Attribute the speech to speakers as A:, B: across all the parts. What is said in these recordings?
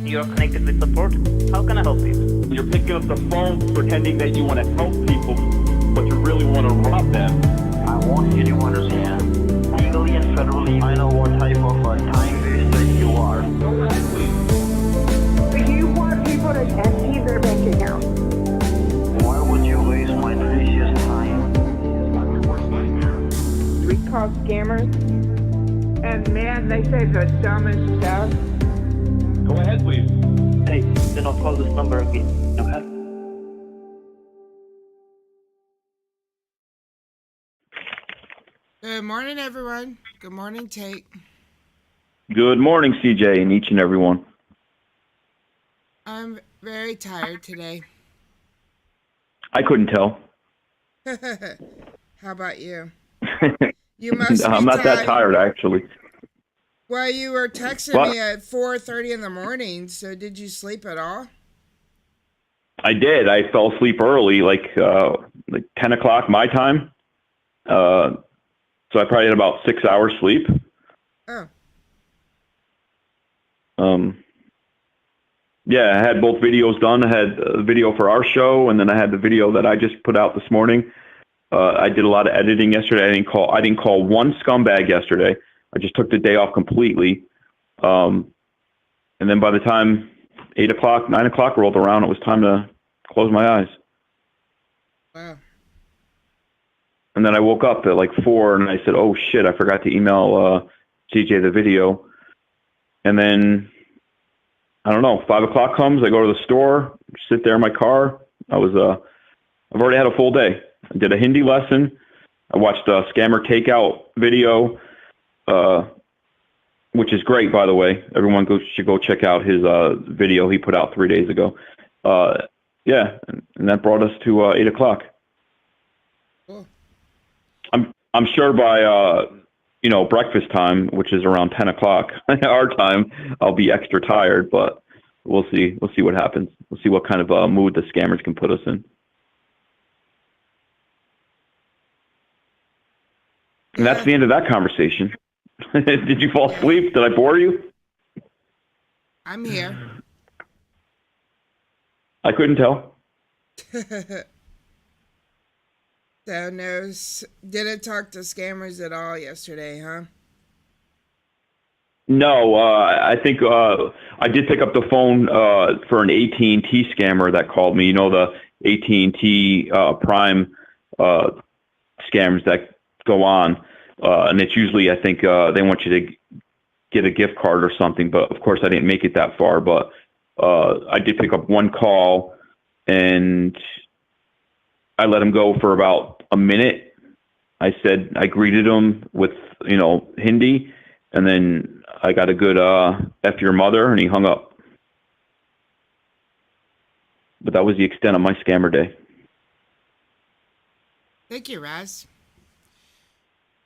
A: You're connected with support. How can I help you?
B: You're picking up the phone pretending that you want to help people, but you really want to rob them.
C: I want you to understand, legally and federally, I know what type of a time waster you are.
B: Go ahead, please.
D: Do you want people to empty their bank account?
C: Why would you waste my precious time?
D: We call scammers. And man, they say the dumbest stuff.
B: Go ahead, please.
A: Hey, do not call this number again, okay?
E: Good morning, everyone. Good morning, Tate.
F: Good morning, CJ, and each and every one.
E: I'm very tired today.
F: I couldn't tell.
E: How about you? You must be
F: I'm not that tired, actually.
E: Well, you were texting
F: What?
E: me at 4:30 in the morning, so did you sleep at all?
F: I did. I fell asleep early, like 10 o'clock my time. So I probably had about 6 hours sleep.
E: Oh.
F: Yeah, I had both videos done. I had a video for our show, and then I had the video that I just put out this morning. I did a lot of editing yesterday. I didn't call one scumbag yesterday. I just took the day off completely. And then by the time 8 o'clock, 9 o'clock rolled around, it was time to close my eyes.
E: Wow.
F: And then I woke up at like 4 and I said, oh shit, I forgot to email CJ the video. And then, I don't know, 5 o'clock comes, I go to the store, sit there in my car. I've already had a full day. I did a Hindi lesson. I watched a Scammer Takeout video, which is great, by the way. Everyone should go check out his video he put out 3 days ago. Yeah, and that brought us to 8 o'clock.
E: Cool.
F: I'm sure by breakfast time, which is around 10 o'clock our time, I'll be extra tired, but we'll see. We'll see what happens. We'll see what kind of mood the scammers can put us in. And that's the end of that conversation. Did you fall asleep? Did I bore you?
E: I'm here.
F: I couldn't tell.
E: So didn't talk to scammers at all yesterday, huh?
F: No, I think I did pick up the phone for an AT&T scammer that called me. You know, the AT&T Prime scams that go on, and it's usually, I think, they want you to get a gift card or something. But of course, I didn't make it that far. But I did pick up one call, and I let him go for about a minute. I greeted him with, Hindi, and then I got a good F your mother, and he hung up. But that was the extent of my scammer day.
E: Thank you, Raz.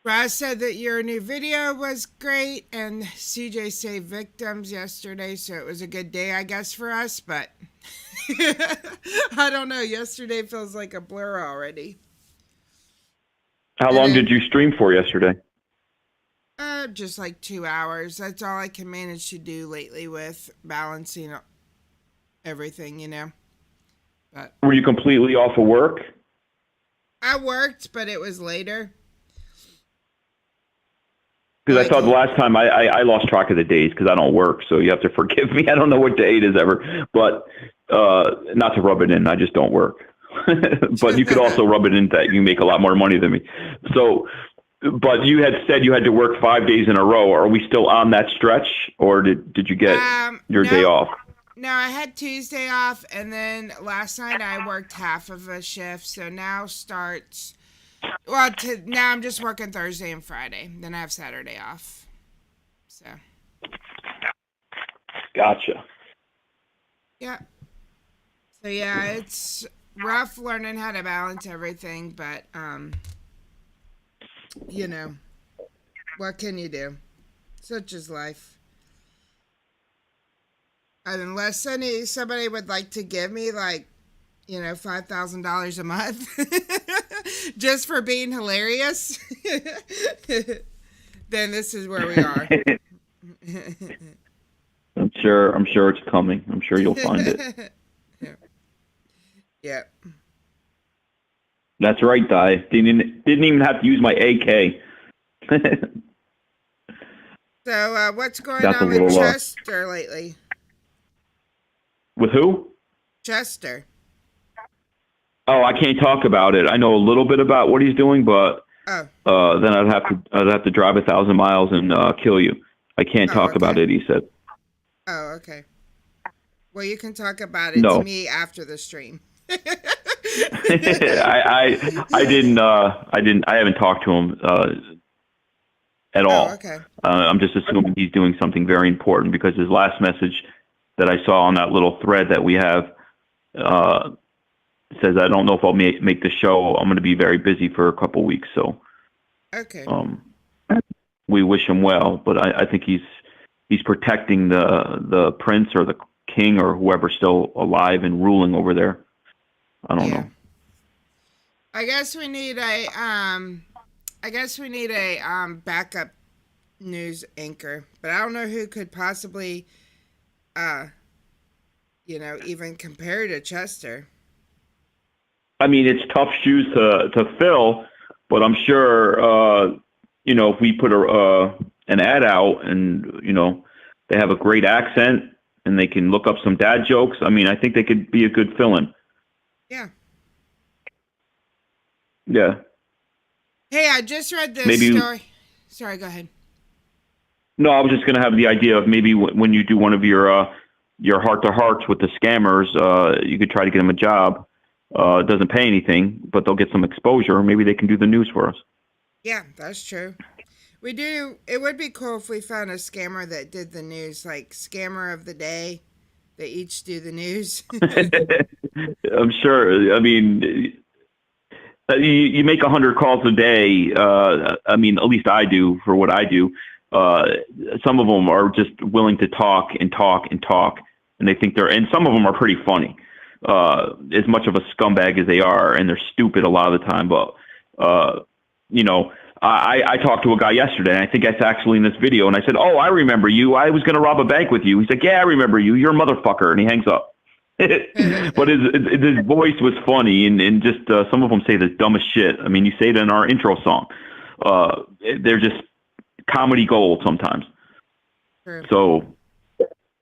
E: Raz said that your new video was great, and CJ saved victims yesterday, so it was a good day, I guess, for us, but I don't know. Yesterday feels like a blur already.
F: How long did you stream for yesterday?
E: Just like 2 hours. That's all I can manage to do lately with balancing everything, But
F: Were you completely off of work?
E: I worked, but it was later.
F: Because I thought the last time I lost track of the days because I don't work, so you have to forgive me. I don't know what day it is ever, but not to rub it in. I just don't work. But you could also rub it in that you make a lot more money than me. So, but you had said you had to work 5 days in a row. Are we still on that stretch, or did you get your day off?
E: No, I had Tuesday off, and then last night I worked half of a shift, so now starts... Well, now I'm just working Thursday and Friday. Then I have Saturday off. So.
F: Gotcha.
E: Yeah. So yeah, it's rough learning how to balance everything, but what can you do? Such is life. Unless somebody would like to give me $5,000 a month just for being hilarious, then this is where we are.
F: I'm sure it's coming. I'm sure you'll find it.
E: Yeah.
F: That's right, Di. Didn't even have to use my AK.
E: So, what's going on with Chester lately?
F: With who?
E: Chester.
F: Oh, I can't talk about it. I know a little bit about what he's doing, but then I'd have to drive 1,000 miles and kill you. I can't talk about it, he said.
E: Oh, okay. Well, you can talk about it to me after the stream.
F: I haven't talked to him at all.
E: Oh, okay.
F: I'm just assuming he's doing something very important because his last message that I saw on that little thread that we have says, I don't know if I'll make the show. I'm going to be very busy for a couple weeks. So,
E: okay.
F: We wish him well, but I think he's protecting the prince or the king or whoever's still alive and ruling over there. I don't know.
E: I guess we need a backup news anchor, but I don't know who could possibly even compare to Chester.
F: I mean, it's tough shoes to fill, but I'm sure, if we put an ad out and, they have a great accent and they can look up some dad jokes, I mean, I think they could be a good fill-in.
E: Yeah.
F: Yeah.
E: Hey, I just read this story. Sorry, go ahead.
F: No, I was just going to have the idea of maybe when you do one of your heart-to-hearts with the scammers, you could try to get them a job. It doesn't pay anything, but they'll get some exposure. Maybe they can do the news for us.
E: Yeah, that's true. We do. It would be cool if we found a scammer that did the news, like scammer of the day. They each do the news.
F: I'm sure. I mean, you make 100 calls a day. I mean, at least I do for what I do. Some of them are just willing to talk and talk and talk, and they think and some of them are pretty funny. As much of a scumbag as they are, and they're stupid a lot of the time. But you know, I talked to a guy yesterday, and I think that's actually in this video. And I said, "Oh, I remember you. I was going to rob a bank with you." He's like, "Yeah, I remember you. You're a motherfucker," and he hangs up. But his voice was funny, and just some of them say the dumbest shit. I mean, you say it in our intro song. They're just comedy gold sometimes.
E: True.
F: So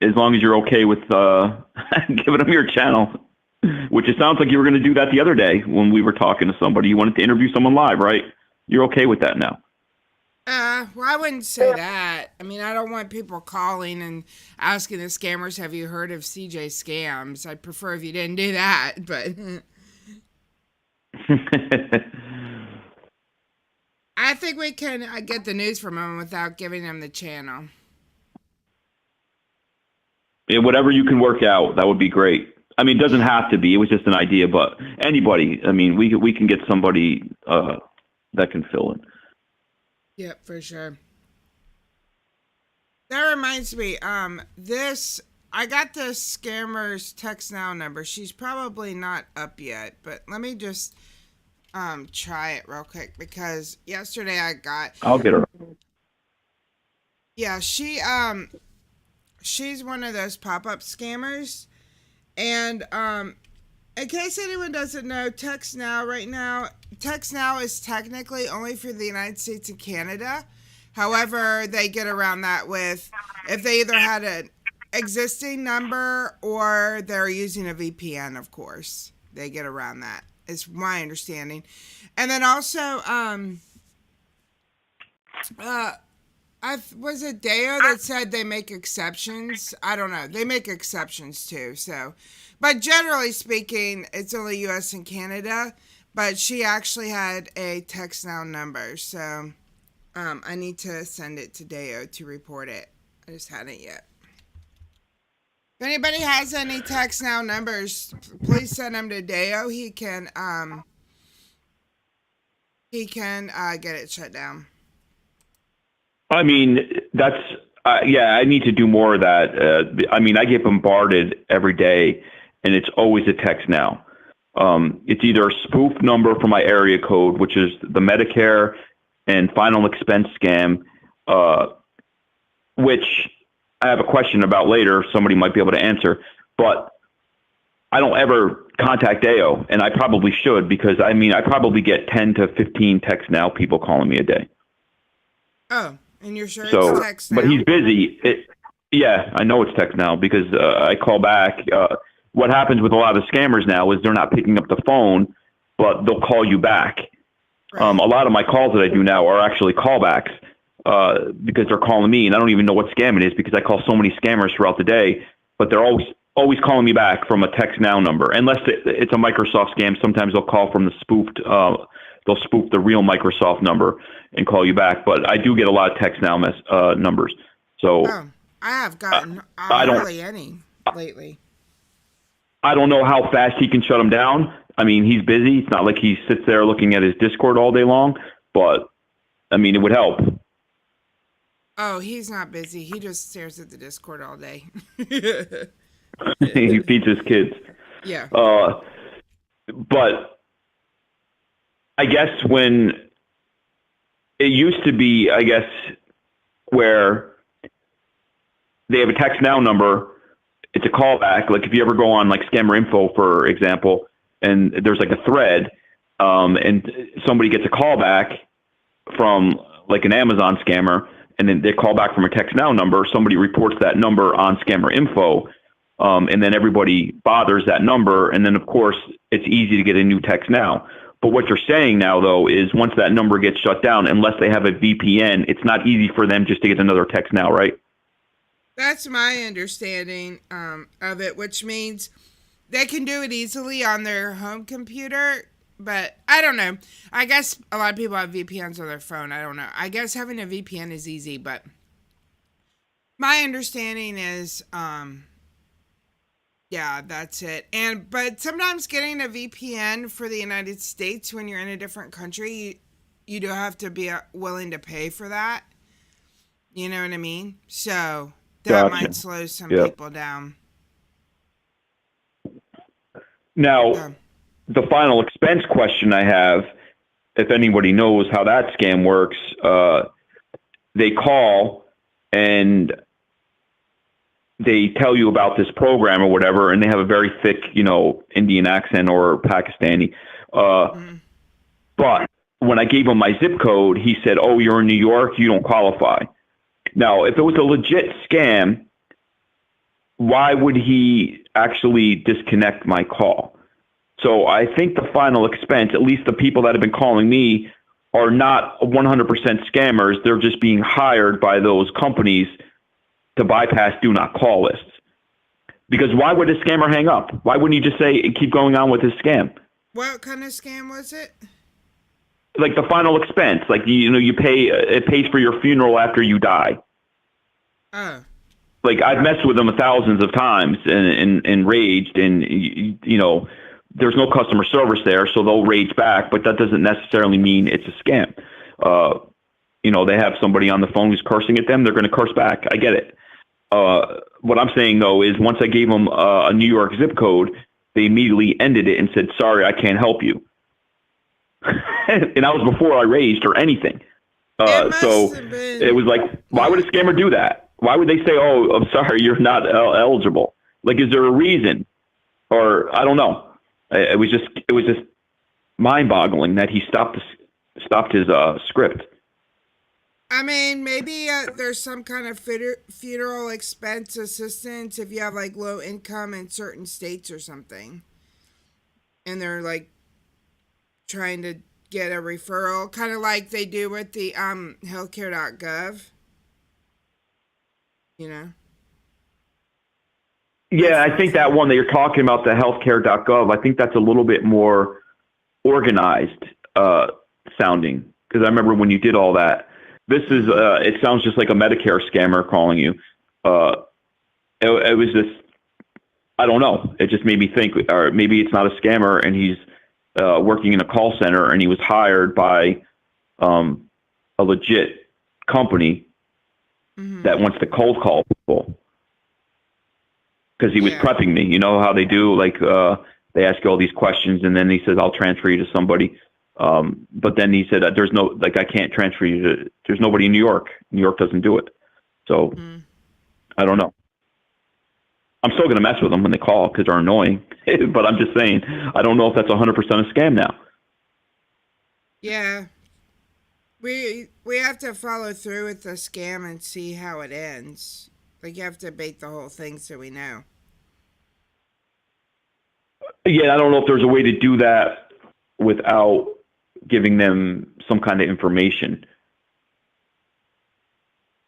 F: as long as you're okay with giving them your channel, which it sounds like you were going to do that the other day when we were talking to somebody. You wanted to interview someone live, right? You're okay with that now?
E: Well, I wouldn't say that. I mean, I don't want people calling and asking the scammers, "Have you heard of CJ Scams?" I'd prefer if you didn't do that, but I think we can get the news from them without giving them the channel.
F: Yeah, whatever you can work out, that would be great. I mean, it doesn't have to be. It was just an idea, but anybody. I mean, we can get somebody that can fill in.
E: Yep, for sure. That reminds me, I got the scammer's TextNow number. She's probably not up yet, but let me just try it real quick because yesterday
F: I'll get her.
E: Yeah, she's one of those pop-up scammers. And in case anyone doesn't know, TextNow right now, TextNow is technically only for the United States and Canada. However, they get around that with if they either had an existing number or they're using a VPN, of course. They get around that, is my understanding. And then also, was it Deo that said they make exceptions? I don't know. They make exceptions too. So, but generally speaking, it's only U.S. and Canada. But she actually had a TextNow number, so I need to send it to Deo to report it. I just hadn't yet. If anybody has any TextNow numbers, please send them to Deo. He can get it shut down.
F: I mean, that's yeah. I need to do more of that. I mean, I get bombarded every day, and it's always a TextNow. It's either a spoof number for my area code, which is the Medicare and final expense scam, which I have a question about later. Somebody might be able to answer, but I don't ever contact Deo, and I probably should because I mean, I probably get 10 to 15 TextNow people calling me a day.
E: Oh, and you're sure
F: So,
E: it's TextNow?
F: but he's busy. Yeah, I know it's TextNow because I call back. What happens with a lot of scammers now is they're not picking up the phone, but they'll call you back.
E: Right.
F: A lot of my calls that I do now are actually callbacks because they're calling me, and I don't even know what scam it is because I call so many scammers throughout the day, but they're always calling me back from a TextNow number. Unless it's a Microsoft scam, sometimes they'll call from the spoofed, they'll spoof the real Microsoft number and call you back. But I do get a lot of TextNow numbers. So
E: I have gotten hardly any lately.
F: I don't know how fast he can shut them down. I mean, he's busy. It's not like he sits there looking at his Discord all day long, but I mean, it would help.
E: Oh, he's not busy. He just stares at the Discord all day.
F: He feeds his kids.
E: Yeah.
F: But I guess when it used to be, I guess, where they have a TextNow number, it's a callback. Like if you ever go on like Scammer Info, for example, and there's like a thread, and somebody gets a callback from like an Amazon scammer, and then they call back from a TextNow number, somebody reports that number on Scammer Info, and then everybody bothers that number, and then of course it's easy to get a new TextNow. But what you're saying now, though, is once that number gets shut down, unless they have a VPN, it's not easy for them just to get another TextNow, right?
E: That's my understanding of it, which means they can do it easily on their home computer but I don't know. I guess a lot of people have VPNs on their phone. I don't know. I guess having a VPN is easy, but my understanding is, yeah, that's it. But sometimes getting a VPN for the United States when you're in a different country, you do have to be willing to pay for that. You know what I mean? So that
F: Gotcha.
E: might slow some
F: Yep.
E: people down.
F: Now,
E: Yeah.
F: the final expense question I have, if anybody knows how that scam works, they call and they tell you about this program or whatever, and they have a very thick, Indian accent or Pakistani. But when I gave him my zip code, he said, "Oh, you're in New York, you don't qualify." Now, if it was a legit scam, why would he actually disconnect my call? So I think the final expense, at least the people that have been calling me, are not 100% scammers. They're just being hired by those companies to bypass do not call lists. Because why would a scammer hang up? Why wouldn't he just say, keep going on with his scam?
E: What kind of scam was it?
F: Like the final expense, like, you pay, it pays for your funeral after you die.
E: Oh.
F: Like, I've messed with them thousands of times and raged, and there's no customer service there, so they'll rage back, but that doesn't necessarily mean it's a scam. They have somebody on the phone who's cursing at them, they're going to curse back. I get it. What I'm saying, though, is once I gave them a New York zip code, they immediately ended it and said, "Sorry, I can't help you." And that was before I raged or anything. So it was like, why would a scammer do that? Why would they say, "Oh, I'm sorry, you're not eligible"? Like, is there a reason? Or I don't know. It was just mind-boggling that he stopped his script.
E: I mean, maybe there's some kind of funeral expense assistance if you have like low income in certain states or something, and they're like trying to get a referral, kind of like they do with the healthcare.gov.
F: Yeah, I think that one that you're talking about, the healthcare.gov, I think that's a little bit more organized sounding, because I remember when you did all that. This is, it sounds just like a Medicare scammer calling you. It was just, I don't know. It just made me think, or maybe it's not a scammer and he's working in a call center and he was hired by a legit company that wants to cold call people. Because he was prepping me. You know how they do, like, they ask you all these questions and then he says, "I'll transfer you to somebody." But then he said, "There's no, like, I can't transfer you to, there's nobody in New York. New York doesn't do it." So I don't know. I'm still going to mess with them when they call because they're annoying. But I'm just saying, I don't know if that's 100% a scam now.
E: Yeah. We have to follow through with the scam and see how it ends. Like, you have to bait the whole thing so we know.
F: Yeah, I don't know if there's a way to do that without giving them some kind of information,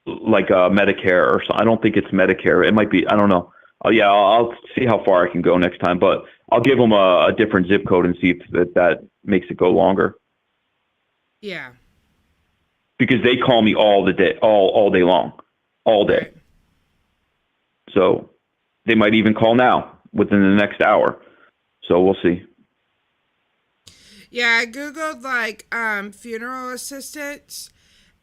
F: like Medicare or something. I don't think it's Medicare. It might be. I don't know. I'll see how far I can go next time, but I'll give them a different zip code and see if that makes it go longer.
E: Yeah.
F: Because they call me all day long, all day.
E: Right.
F: So they might even call now within the next hour. So we'll see.
E: Yeah, I Googled like funeral assistants,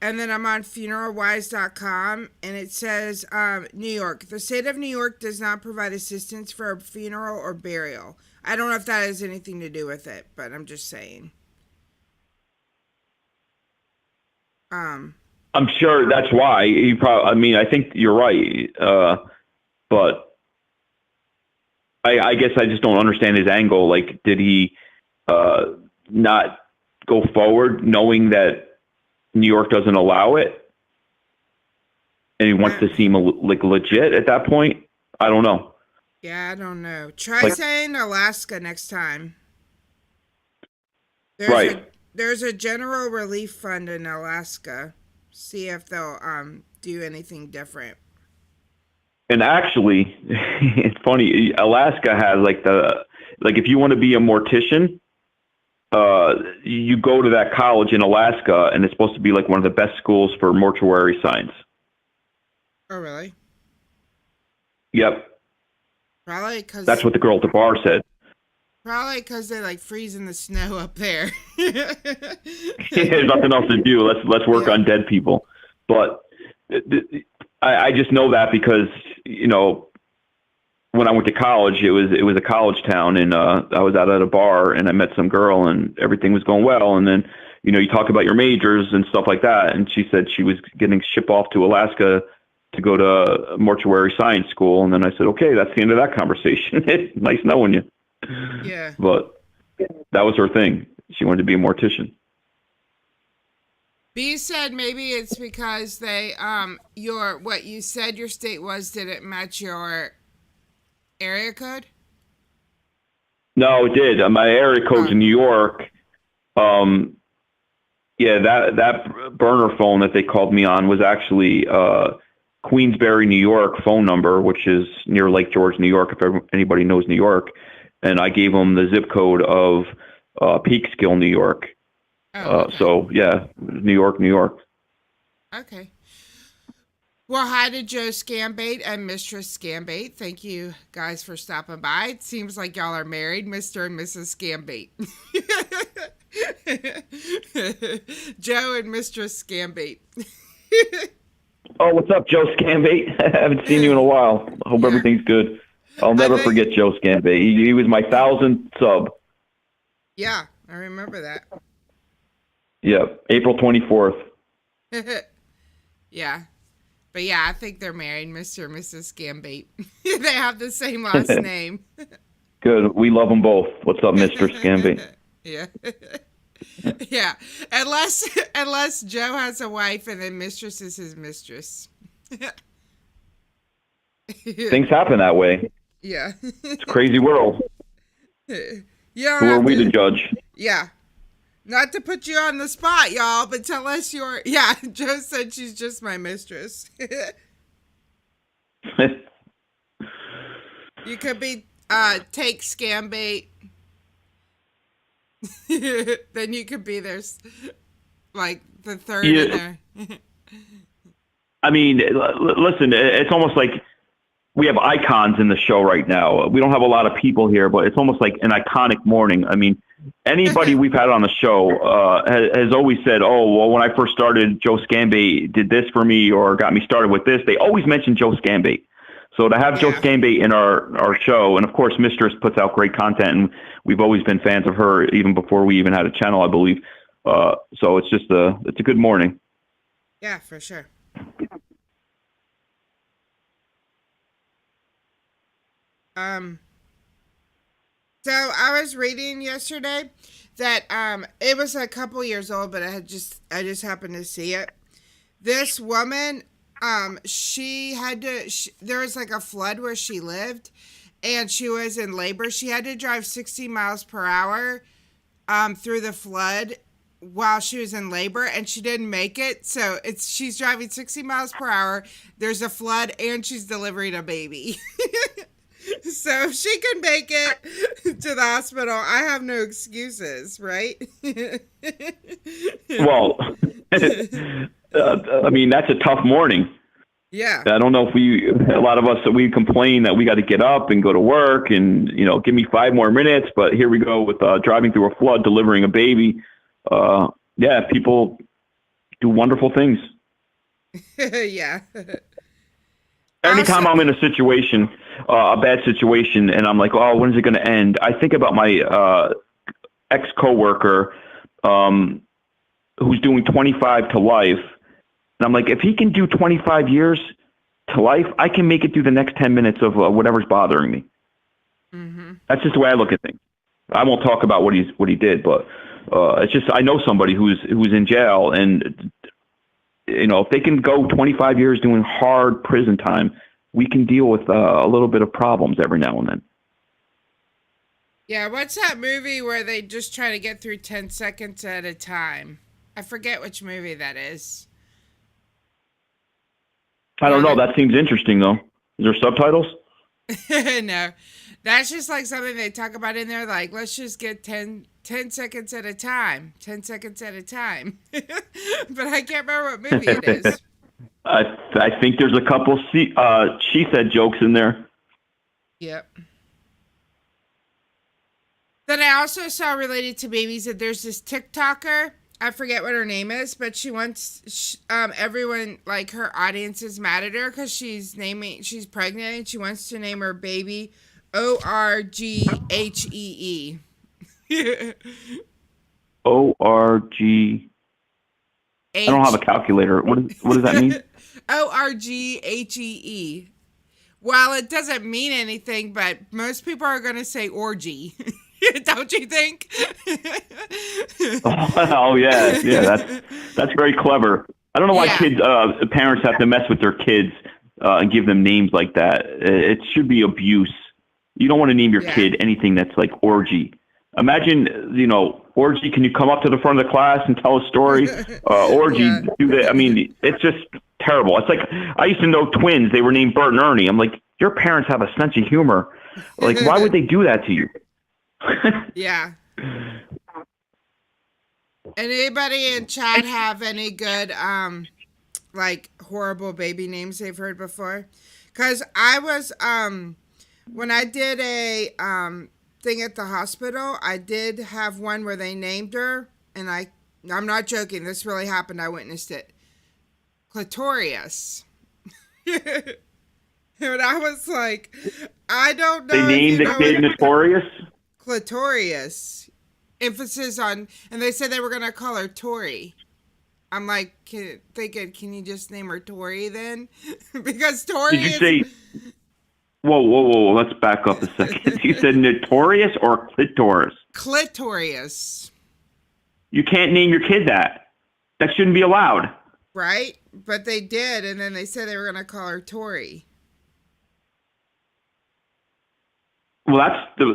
E: and then I'm on funeralwise.com, and it says New York. The state of New York does not provide assistance for a funeral or burial. I don't know if that has anything to do with it, but I'm just saying.
F: I'm sure that's why. I think you're right. But I guess I just don't understand his angle. Like, did he not go forward knowing that New York doesn't allow it? And he wants to seem like legit at that point? I don't know.
E: Yeah, I don't know. Try saying Alaska next time. There's a general relief fund in Alaska. See if they'll do anything different.
F: And actually, it's funny. Alaska has like if you want to be a mortician, you go to that college in Alaska, and it's supposed to be like one of the best schools for mortuary science.
E: Oh, really?
F: Yep.
E: Probably because
F: That's what the girl at the bar said.
E: Probably because they like freeze in the snow up there.
F: There's nothing else to do. Let's work on dead people. But I just know that because, you know, when I went to college, it was a college town, and I was out at a bar, and I met some girl, and everything was going well. And then, you know, you talk about your majors and stuff like that, and she said she was getting shipped off to Alaska to go to mortuary science school. And then I said, okay, that's the end of that conversation. Nice knowing you.
E: Yeah.
F: But that was her thing. She wanted to be a mortician.
E: B said maybe it's because they what you said your state was didn't match your area code.
F: No, it did. My area code's in New York. Yeah, that burner phone that they called me on was actually Queensbury, New York phone number, which is near Lake George, New York, if anybody knows New York. And I gave them the zip code of Peekskill, New York.
E: Oh, okay.
F: So, yeah, New York, New York.
E: Okay. Well, hi to Joe Scambait and Mistress Scambait. Thank you guys for stopping by. It seems like y'all are married, Mr. and Mrs. Scambait. Joe and Mistress Scambait.
F: Oh, what's up, Joe Scambait? I haven't seen you in a while. I hope everything's good. I'll never forget Joe Scambait. He was my 1,000th sub.
E: Yeah, I remember that.
F: Yeah, April 24th.
E: Yeah. But yeah, I think they're married, Mr. and Mrs. Scambait. They have the same last name.
F: Good. We love them both. What's up, Mr. Scambait?
E: Yeah. Yeah. Unless Joe has a wife and then Mistress is his mistress.
F: Things happen that way.
E: Yeah.
F: It's a crazy world.
E: Yeah.
F: Who are we to judge?
E: Yeah. Not to put you on the spot, y'all, but tell us your... Yeah, Joe said she's just my mistress. You could be take Scambait. Then you could be there's like the third in there.
F: I mean, listen, it's almost like we have icons in the show right now. We don't have a lot of people here, but it's almost like an iconic morning. I mean, anybody we've had on the show has always said, oh, well, when I first started, Joe Scambait did this for me or got me started with this. They always mention Joe Scambait. So to have Joe Scambait in our show, and of course, Mistress puts out great content, and we've always been fans of her even before we even had a channel, I believe. So it's just it's a good morning.
E: Yeah, for sure. So I was reading yesterday that it was a couple years old, but I just happened to see it. This woman, she had to. There was like a flood where she lived, and she was in labor. She had to drive 60 miles per hour through the flood while she was in labor, and she didn't make it. So she's driving 60 miles per hour. There's a flood, and she's delivering a baby. So if she can make it to the hospital, I have no excuses, right?
F: Well, I mean, that's a tough morning.
E: Yeah.
F: I don't know if a lot of us, we complain that we got to get up and go to work and, you know, give me 5 more minutes. But here we go with driving through a flood, delivering a baby. Yeah, people do wonderful things.
E: Yeah.
F: Anytime I'm in a situation, a bad situation, and I'm like, oh, when is it going to end? I think about my ex-coworker who's doing 25 to life. And I'm like, if he can do 25 years to life, I can make it through the next 10 minutes of whatever's bothering me. Mm-hmm. That's just the way I look at things. I won't talk about what he did, but it's just I know somebody who's in jail, and you know, if they can go 25 years doing hard prison time, we can deal with a little bit of problems every now and then.
E: Yeah, what's that movie where they just try to get through 10 seconds at a time? I forget which movie that is.
F: I don't know. That seems interesting, though. Is there subtitles?
E: No. That's just like something they talk about in there, like, let's just get 10 seconds at a time. 10 seconds at a time. But I can't remember what movie it is.
F: I think there's a couple she said jokes in there.
E: Yep. Then I also saw related to babies that there's this TikToker. I forget what her name is, but she wants everyone, like her audience, is mad at her because she's pregnant and she wants to name her baby ORGHEE.
F: ORG. I don't have a calculator. What does that mean?
E: ORGHEE. Well, it doesn't mean anything, but most people are going to say orgy. Don't you think?
F: Oh yeah, that's very clever. I don't know why parents have to mess with their kids and give them names like that. It should be abuse. You don't want to name your kid anything that's like orgy. Imagine, orgy. Can you come up to the front of the class and tell a story? Orgy, do that. I mean, it's just terrible. It's like I used to know twins. They were named Bert and Ernie. I'm like, your parents have a sense of humor. Like, why would they do that to you?
E: Yeah. Anybody in chat have any good, like horrible baby names they've heard before? Because I was, when I did a thing at the hospital, I did have one where they named her, and I'm not joking. This really happened. I witnessed it. Clitorius. And I was like, I don't know.
F: They named the kid Notorious?
E: Clitorius. Emphasis on, and they said they were going to call her Tori. I'm like, can you just name her Tori then? Because Tori
F: Did you say... Whoa, let's back up a second. You said notorious or clitoris?
E: Clitorius.
F: You can't name your kid that. That shouldn't be allowed.
E: Right? But they did, and then they said they were going to call her Tori.
F: Well,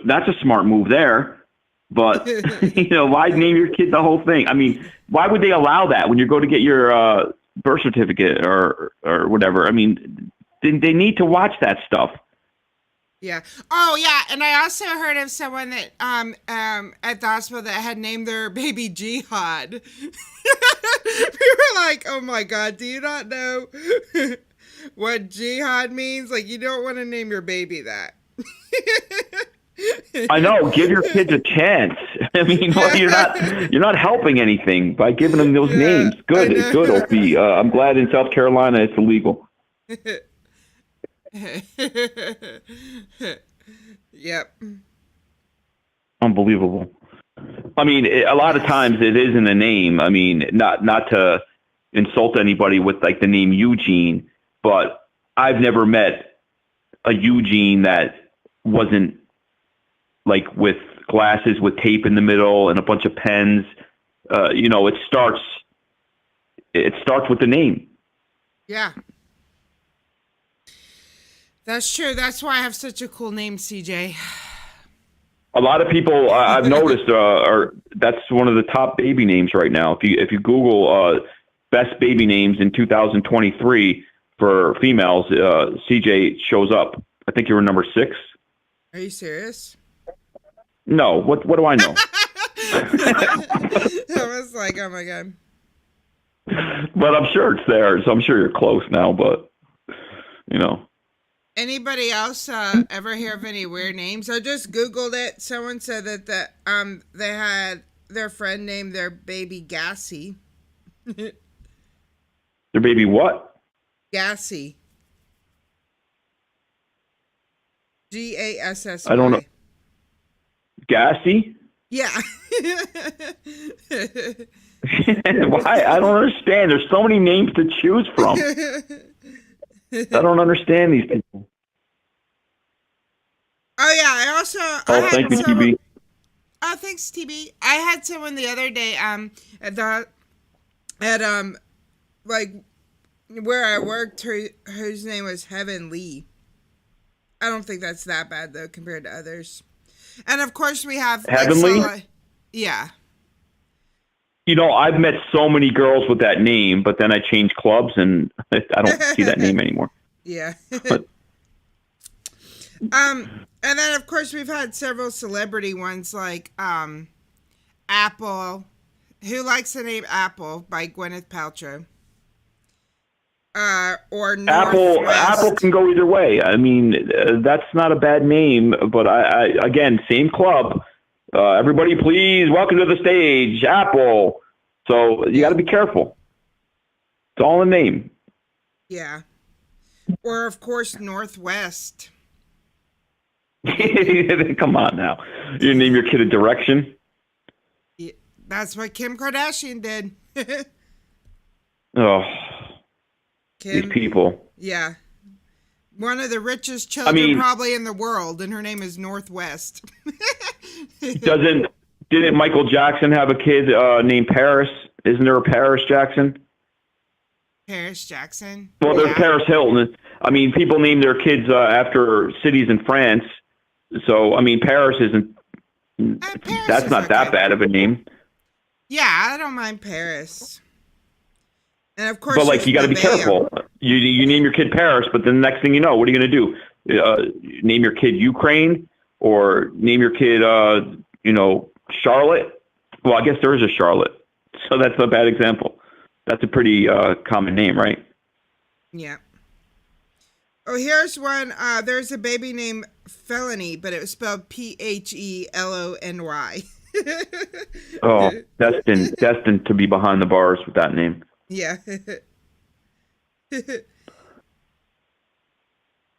F: that's a smart move there. But, why name your kid the whole thing? I mean, why would they allow that when you go to get your birth certificate or whatever? I mean, they need to watch that stuff.
E: Yeah. Oh, yeah. And I also heard of someone that at the hospital that had named their baby Jihad. We were like, oh my God, do you not know what Jihad means? Like, you don't want to name your baby that.
F: I know. Give your kids a chance. I mean, you're not helping anything by giving them those names. Good, Opie. I'm glad in South Carolina it's illegal.
E: Yep.
F: Unbelievable. I mean, a lot of times it is in the name. I mean, not to insult anybody with like the name Eugene, but I've never met a Eugene that wasn't like with glasses with tape in the middle and a bunch of pens. It starts with the name.
E: Yeah. That's true. That's why I have such a cool name, CJ.
F: A lot of people I've noticed that's one of the top baby names right now. If you Google best baby names in 2023 for females, CJ shows up. I think you were number 6.
E: Are you serious?
F: No. What do I know?
E: I was like, oh my God.
F: But I'm sure it's there, so I'm sure you're close now. But
E: Anybody else ever hear of any weird names? I just Googled it. Someone said that they had their friend named their baby Gassy.
F: Their baby what?
E: Gassy. Gassy.
F: I don't know. Gassy?
E: Yeah.
F: Why? I don't understand. There's so many names to choose from. I don't understand these people.
E: Oh yeah, I also.
F: Thank you, TB.
E: Oh, thanks, TB. I had someone the other day like where I worked, whose name was Heaven Lee. I don't think that's that bad though compared to others. And of course we have
F: Heavenly.
E: Yeah.
F: I've met so many girls with that name, but then I changed clubs and I don't see that name anymore.
E: Yeah. And then, of course, we've had several celebrity ones like Apple. Who likes the name Apple by Gwyneth Paltrow? Or
F: Apple
E: Northwest.
F: can go either way. I mean, that's not a bad name, but I again, same club. Everybody, please welcome to the stage, Apple. So you got to be careful. It's all a name.
E: Yeah. Or, of course, Northwest.
F: Come on now. You name your kid a direction?
E: Yeah, that's what Kim Kardashian did.
F: Oh,
E: Kim,
F: these people.
E: Yeah. One of the richest children probably in the world, and her name is Northwest.
F: Didn't Michael Jackson have a kid named Paris? Isn't there a Paris Jackson?
E: Paris Jackson?
F: Well, there's Paris Hilton. I mean, people name their kids after cities in France. So, I mean, Paris isn't...
E: Paris
F: that's not that bad of a name.
E: Yeah, I don't mind Paris. And of course,
F: but like, you got to be careful. You name your kid Paris, but then the next thing you know, what are you going to do? Name your kid Ukraine, or name your kid, Charlotte? Well, I guess there is a Charlotte, so that's a bad example. That's a pretty common name, right?
E: Yeah. Oh, here's one. There's a baby named Felony, but it was spelled Phelony.
F: Oh, destined to be behind the bars with that name.
E: Yeah.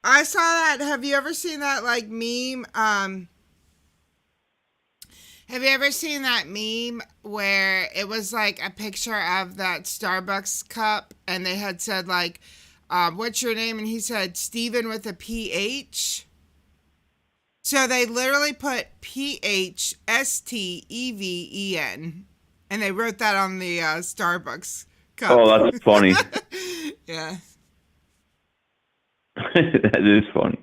E: I saw that. Have you ever seen that like meme? Have you ever seen that meme where it was like a picture of that Starbucks cup and they had said like, what's your name? And he said Steven with a PH. So they literally put PHSTEVEN and they wrote that on the Starbucks cup.
F: Oh, that's funny.
E: Yeah.
F: That is funny.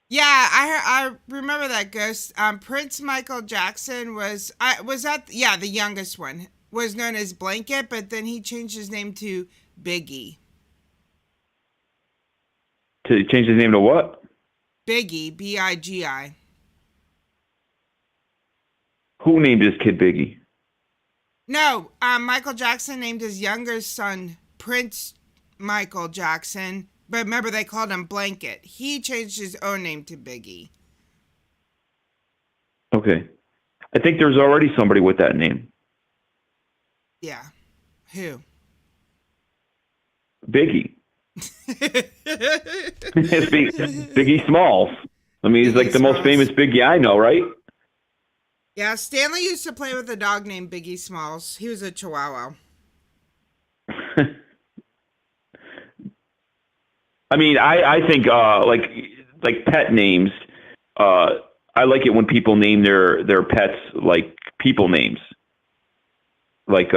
E: Yeah, I remember that, Ghost. Prince Michael Jackson was the youngest one, was known as Blanket, but then he changed his name to Biggie.
F: To change his name to what?
E: Biggie, Bigi.
F: Who named his kid Biggie?
E: No, Michael Jackson named his younger son Prince Michael Jackson, but remember they called him Blanket. He changed his own name to Biggie.
F: Okay. I think there's already somebody with that name.
E: Yeah. Who?
F: Biggie. Biggie Smalls. I mean, he's like the most famous Biggie I know, right?
E: Yeah, Stanley used to play with a dog named Biggie Smalls. He was a Chihuahua.
F: I mean, I think like pet names. I like it when people name their pets like people names. Like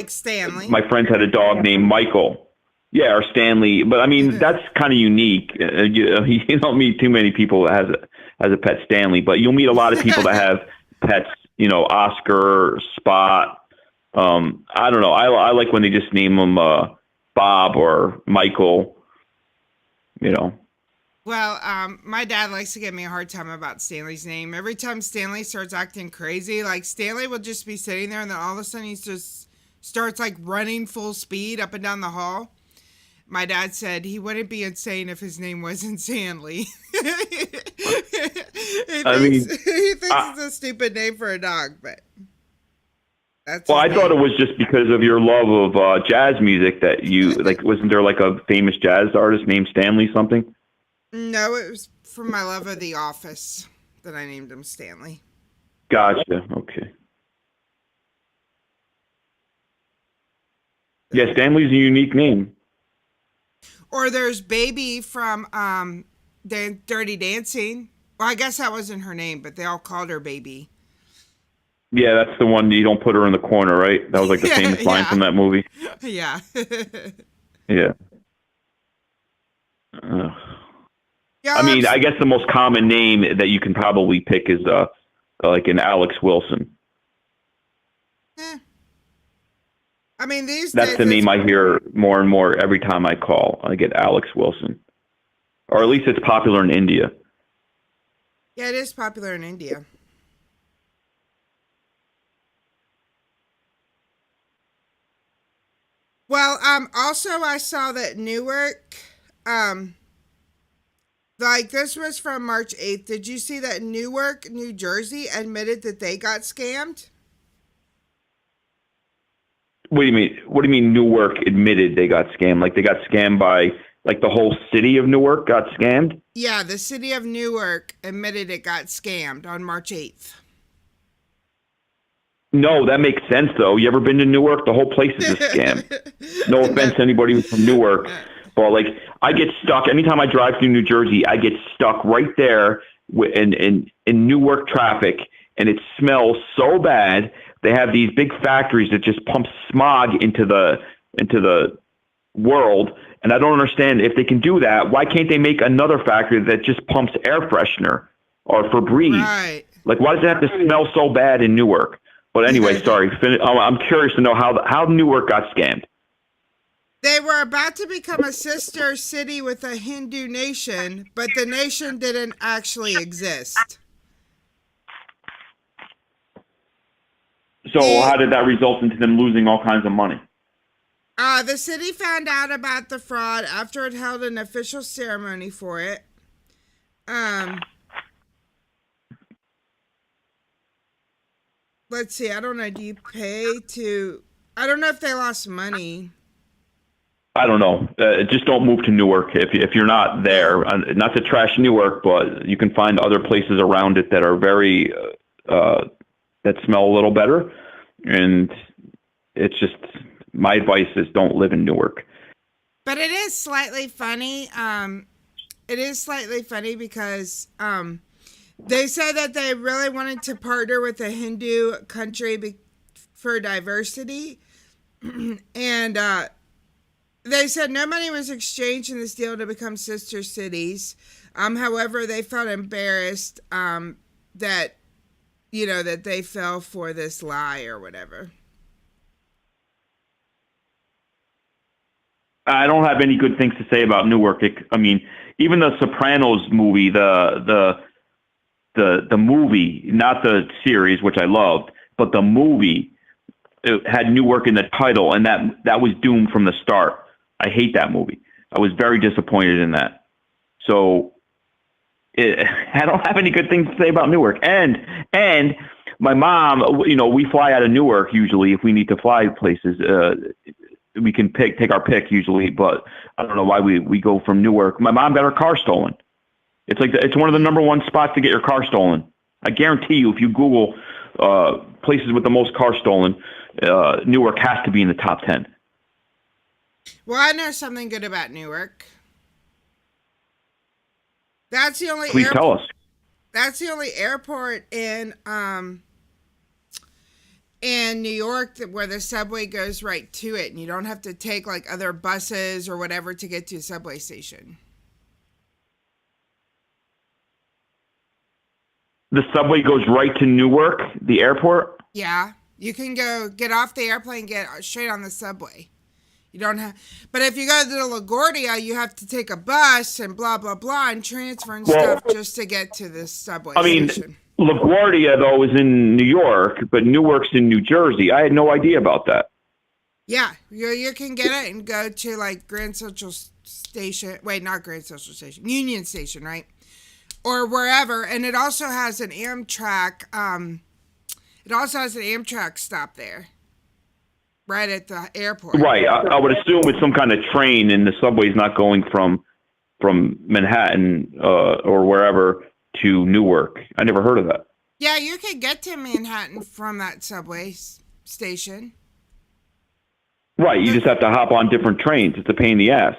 E: Stanley.
F: My friends had a dog named Michael. Yeah, or Stanley. But I mean, that's kind of unique. You don't meet too many people that has a pet Stanley, but you'll meet a lot of people that have pets. Oscar, Spot. I don't know. I like when they just name them Bob or Michael.
E: Well, my dad likes to give me a hard time about Stanley's name. Every time Stanley starts acting crazy, like Stanley will just be sitting there and then all of a sudden he just starts like running full speed up and down the hall. My dad said he wouldn't be insane if his name wasn't Stanley. he thinks it's a stupid name for a dog, but that's
F: well, I thought it was just because of your love of jazz music that you like. Wasn't there like a famous jazz artist named Stanley something?
E: No, it was from my love of The Office that I named him Stanley.
F: Gotcha. Okay. Yeah, Stanley's a unique name.
E: Or there's Baby from Dirty Dancing. Well, I guess that wasn't her name, but they all called her Baby.
F: Yeah, that's the one you don't put her in the corner, right? That was like the famous line from that movie.
E: Yeah.
F: Yeah. I mean, I guess the most common name that you can probably pick is like an Alex Wilson.
E: I mean,
F: that's the name I hear more and more every time I call. I get Alex Wilson. Or at least it's popular in India.
E: Yeah, it is popular in India. Well, also I saw that Newark, like this was from March 8th. Did you see that Newark, New Jersey admitted that they got scammed?
F: What do you mean? What do you mean Newark admitted they got scammed? Like they got scammed by, like the whole city of Newark got scammed?
E: Yeah, the city of Newark admitted it got scammed on March 8th.
F: No, that makes sense though. You ever been to Newark? The whole place is a scam. No offense to anybody who's from Newark, but like I get stuck anytime I drive through New Jersey. I get stuck right there in Newark traffic, and it smells so bad. They have these big factories that just pump smog into the world, and I don't understand if they can do that. Why can't they make another factory that just pumps air freshener or Febreze?
E: Right.
F: Like, why does it have to smell so bad in Newark? But anyway, sorry. I'm curious to know how Newark got scammed.
E: They were about to become a sister city with a Hindu nation, but the nation didn't actually exist.
F: So how did that result into them losing all kinds of money?
E: The city found out about the fraud after it held an official ceremony for it. Let's see. I don't know. Do you pay to? I don't know if they lost money.
F: I don't know. Just don't move to Newark if you're not there. Not to trash Newark, but you can find other places around it that are very that smell a little better. And it's just my advice is don't live in Newark.
E: But it is slightly funny. It is slightly funny because they said that they really wanted to partner with a Hindu country for diversity, and they said no money was exchanged in this deal to become sister cities. However, they felt embarrassed that that they fell for this lie or whatever.
F: I don't have any good things to say about Newark. I mean, even the Sopranos movie, the movie, not the series, which I loved, but the movie, it had Newark in the title, and that was doomed from the start. I hate that movie. I was very disappointed in that. So I don't have any good things to say about Newark. And my mom, we fly out of Newark usually if we need to fly places. We can take our pick usually, but I don't know why we go from Newark. My mom got her car stolen. It's one of the number one spots to get your car stolen. I guarantee you, if you Google places with the most cars stolen, Newark has to be in the top 10.
E: Well, I know something good about Newark. That's the only
F: Please tell us.
E: That's the only airport in New York where the subway goes right to it, and you don't have to take like other buses or whatever to get to a subway station.
F: The subway goes right to Newark, the airport?
E: Yeah, you can go get off the airplane, get straight on the subway. You don't have, but if you go to LaGuardia, you have to take a bus and blah blah blah and transfer and stuff just to get to the subway station.
F: LaGuardia though is in New York, but Newark's in New Jersey. I had no idea about that.
E: Yeah, you can get it and go to like Grand Central Station. Wait, not Grand Central Station, Union Station, right? Or wherever, and it also has an Amtrak. It also has an Amtrak stop there, right at the airport.
F: Right. I would assume it's some kind of train, and the subway's not going from Manhattan or wherever to Newark. I never heard of that.
E: Yeah, you could get to Manhattan from that subway station.
F: Right. You just have to hop on different trains. It's a pain in the ass.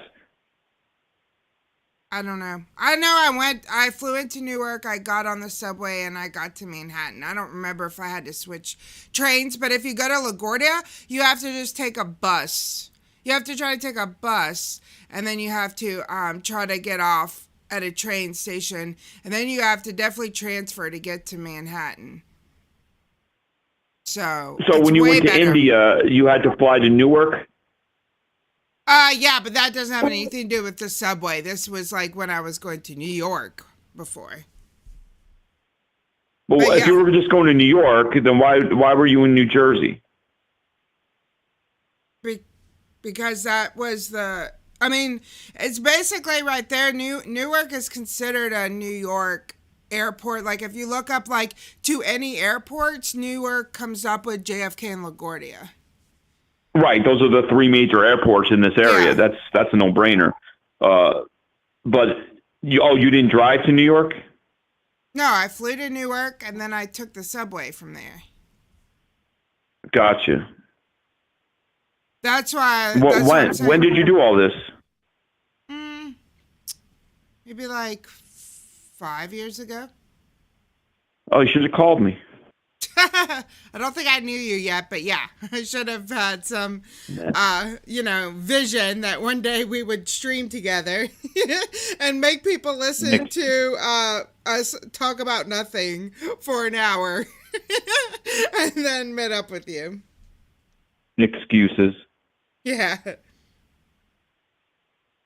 E: I don't know. I flew into Newark, I got on the subway, and I got to Manhattan. I don't remember if I had to switch trains, but if you go to LaGuardia, you have to just take a bus. You have to try to take a bus, and then you have to try to get off at a train station, and then you have to definitely transfer to get to Manhattan. So
F: when you went to India, you had to fly to Newark?
E: Yeah, but that doesn't have anything to do with the subway. This was like when I was going to New York before.
F: But
E: But
F: if
E: yeah.
F: you were just going to New York, then why were you in New Jersey?
E: Because that was I mean, it's basically right there. Newark is considered a New York airport. Like if you look up like to any airports, Newark comes up with JFK and LaGuardia.
F: Right, those are the three major airports in this area.
E: Yeah.
F: That's a no-brainer. But you didn't drive to New York?
E: No, I flew to Newark and then I took the subway from there.
F: Gotcha.
E: That's why. That's what I'm
F: When
E: saying.
F: when did you do all this?
E: Maybe like 5 years ago.
F: Oh, you should have called me.
E: I don't think I knew you yet, but yeah, I should have had some, vision that one day we would stream together and make people listen to us talk about nothing for an hour and then meet up with you.
F: Excuses.
E: Yeah.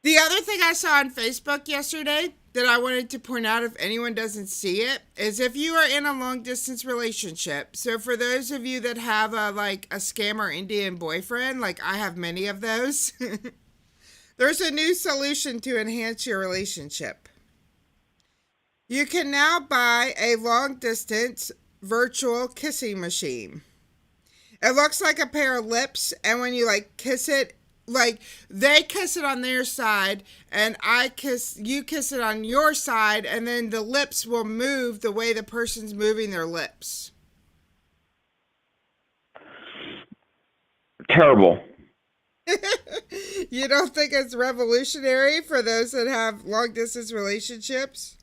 E: The other thing I saw on Facebook yesterday that I wanted to point out if anyone doesn't see it is if you are in a long distance relationship. So for those of you that have a scammer Indian boyfriend, like I have many of those, there's a new solution to enhance your relationship. You can now buy a long distance virtual kissing machine. It looks like a pair of lips, and when you kiss it, they kiss it on their side and you kiss it on your side, and then the lips will move the way the person's moving their lips.
F: Terrible.
E: You don't think it's revolutionary for those that have long distance relationships?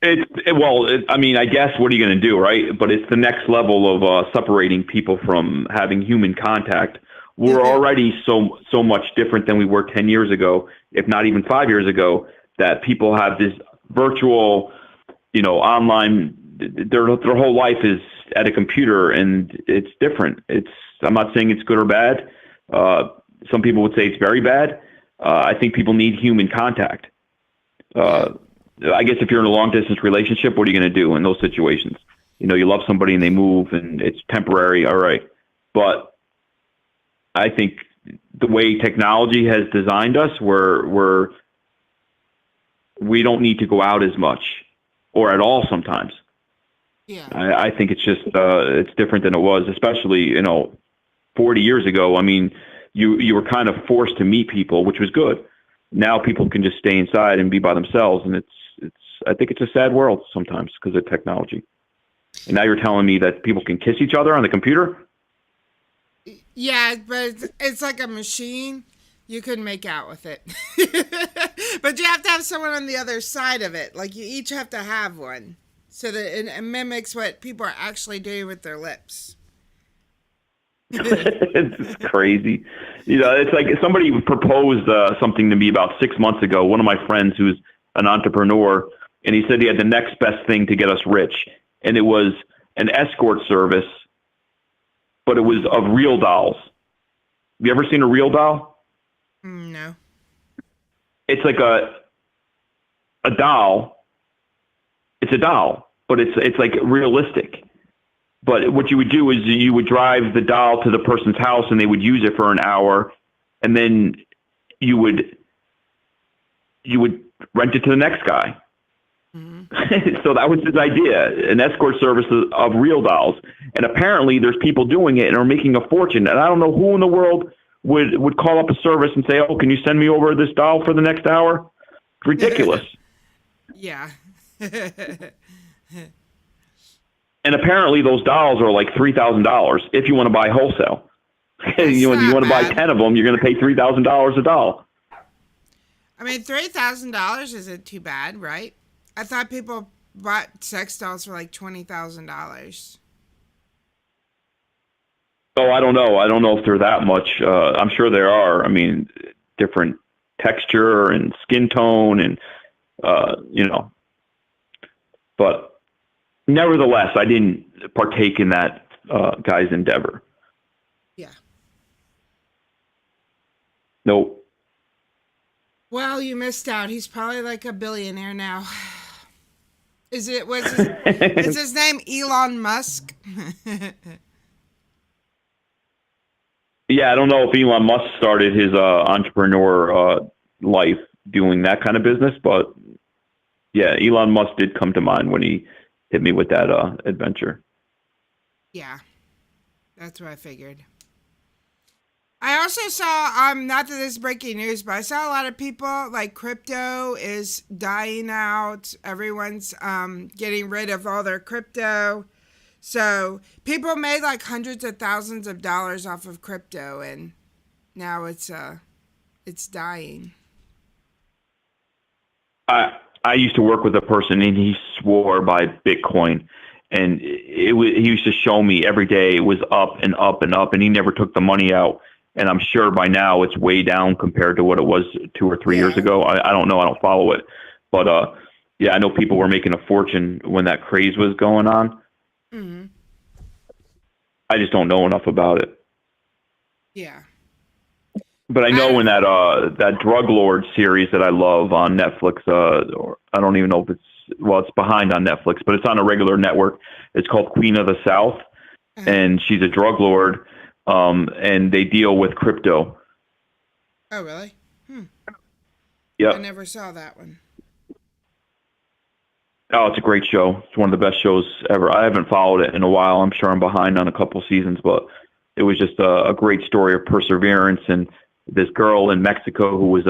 F: I mean, I guess what are you going to do, right? But it's the next level of separating people from having human contact. We're already so much different than we were 10 years ago, if not even 5 years ago, that people have this virtual, online, their whole life is at a computer, and it's different. I'm not saying it's good or bad. Some people would say it's very bad. I think people need human contact. I guess if you're in a long distance relationship, what are you going to do in those situations? You love somebody and they move and it's temporary. All right. But I think the way technology has designed us, we don't need to go out as much or at all sometimes.
E: Yeah.
F: I think it's just, it's different than it was, especially, 40 years ago. I mean, you were kind of forced to meet people, which was good. Now people can just stay inside and be by themselves. And I think it's a sad world sometimes because of technology. And now you're telling me that people can kiss each other on the computer?
E: Yeah, but it's like a machine. You can make out with it. But you have to have someone on the other side of it. Like you each have to have one so that it mimics what people are actually doing with their lips.
F: It's crazy. It's like somebody proposed something to me about 6 months ago. One of my friends who's an entrepreneur, and he said he had the next best thing to get us rich. And it was an escort service, but it was of real dolls. Have you ever seen a real doll?
E: No.
F: It's like a doll. It's a doll, but it's like realistic. But what you would do is you would drive the doll to the person's house and they would use it for an hour, and then you would rent it to the next guy. Mm-hmm. So that was his idea, an escort service of real dolls. And apparently there's people doing it and are making a fortune. And I don't know who in the world would call up a service and say, oh, can you send me over this doll for the next hour? It's ridiculous.
E: Yeah.
F: And apparently those dolls are like $3,000 if you want to buy wholesale. You want to buy 10 of them, you're going to pay $3,000 a doll.
E: I mean, $3,000 isn't too bad, right? I thought people bought sex dolls for like $20,000.
F: Oh, I don't know. I don't know if they're that much. I'm sure there are. I mean, different texture and skin tone and, but nevertheless, I didn't partake in that guy's endeavor.
E: Yeah.
F: Nope.
E: Well, you missed out. He's probably like a billionaire now. Is his name Elon Musk?
F: Yeah, I don't know if Elon Musk started his entrepreneur life doing that kind of business, but yeah, Elon Musk did come to mind when he hit me with that adventure.
E: Yeah, that's what I figured. I also saw, not that this is breaking news, but I saw a lot of people, like crypto is dying out. Everyone's getting rid of all their crypto. So people made like hundreds of thousands of dollars off of crypto, and now it's dying.
F: I used to work with a person, and he swore by Bitcoin, and he used to show me every day it was up and up and up, and he never took the money out. And I'm sure by now it's way down compared to what it was 2 or 3 years ago. I don't know. I don't follow it. But, yeah, I know people were making a fortune when that craze was going on.
E: Mm-hmm.
F: I just don't know enough about it.
E: Yeah.
F: But I know in that Drug Lord series that I love on Netflix, or I don't even know if it's behind on Netflix, but it's on a regular network. It's called Queen of the South, and she's a drug lord. And they deal with crypto.
E: Oh, really?
F: Yeah.
E: I never saw that one.
F: Oh, it's a great show. It's one of the best shows ever. I haven't followed it in a while. I'm sure I'm behind on a couple seasons, but it was just a great story of perseverance. And this girl in Mexico who was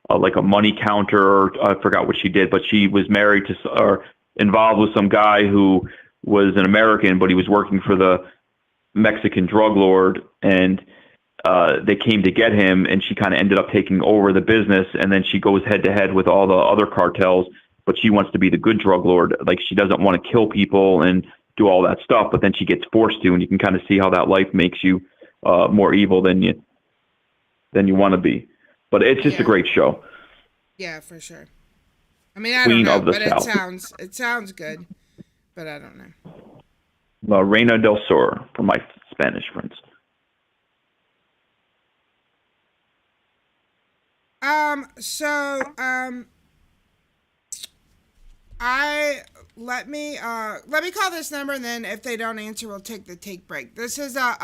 F: like a money counter. I forgot what she did, but she was married to or involved with some guy who was an American, but he was working for the Mexican drug lord, and they came to get him, and she kind of ended up taking over the business, and then she goes head to head with all the other cartels, but she wants to be the good drug lord. Like, she doesn't want to kill people and do all that stuff, but then she gets forced to, and you can kind of see how that life makes you more evil than you want to be. But it's just a great show.
E: Yeah, for sure. I mean, I
F: Queen
E: don't
F: of
E: know,
F: the
E: but
F: South.
E: it sounds good, but I don't know.
F: La Reina del Sur for my Spanish friends.
E: Let me call this number, and then if they don't answer, we'll take the break. This is a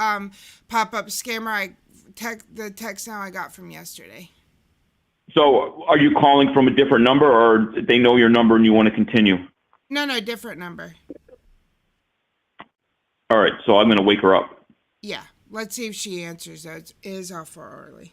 E: pop-up scammer. The text now I got from yesterday.
F: So are you calling from a different number, or they know your number and you want to continue?
E: No, different number.
F: All right, so I'm going to wake her up.
E: Yeah, let's see if she answers. That is awful early.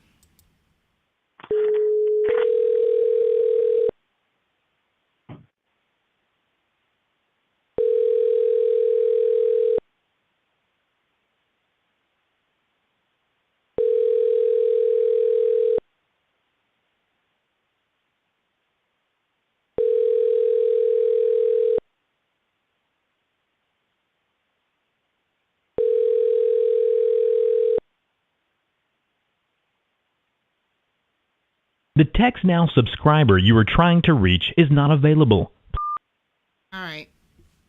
G: The TextNow subscriber you are trying to reach is not available.
E: All right.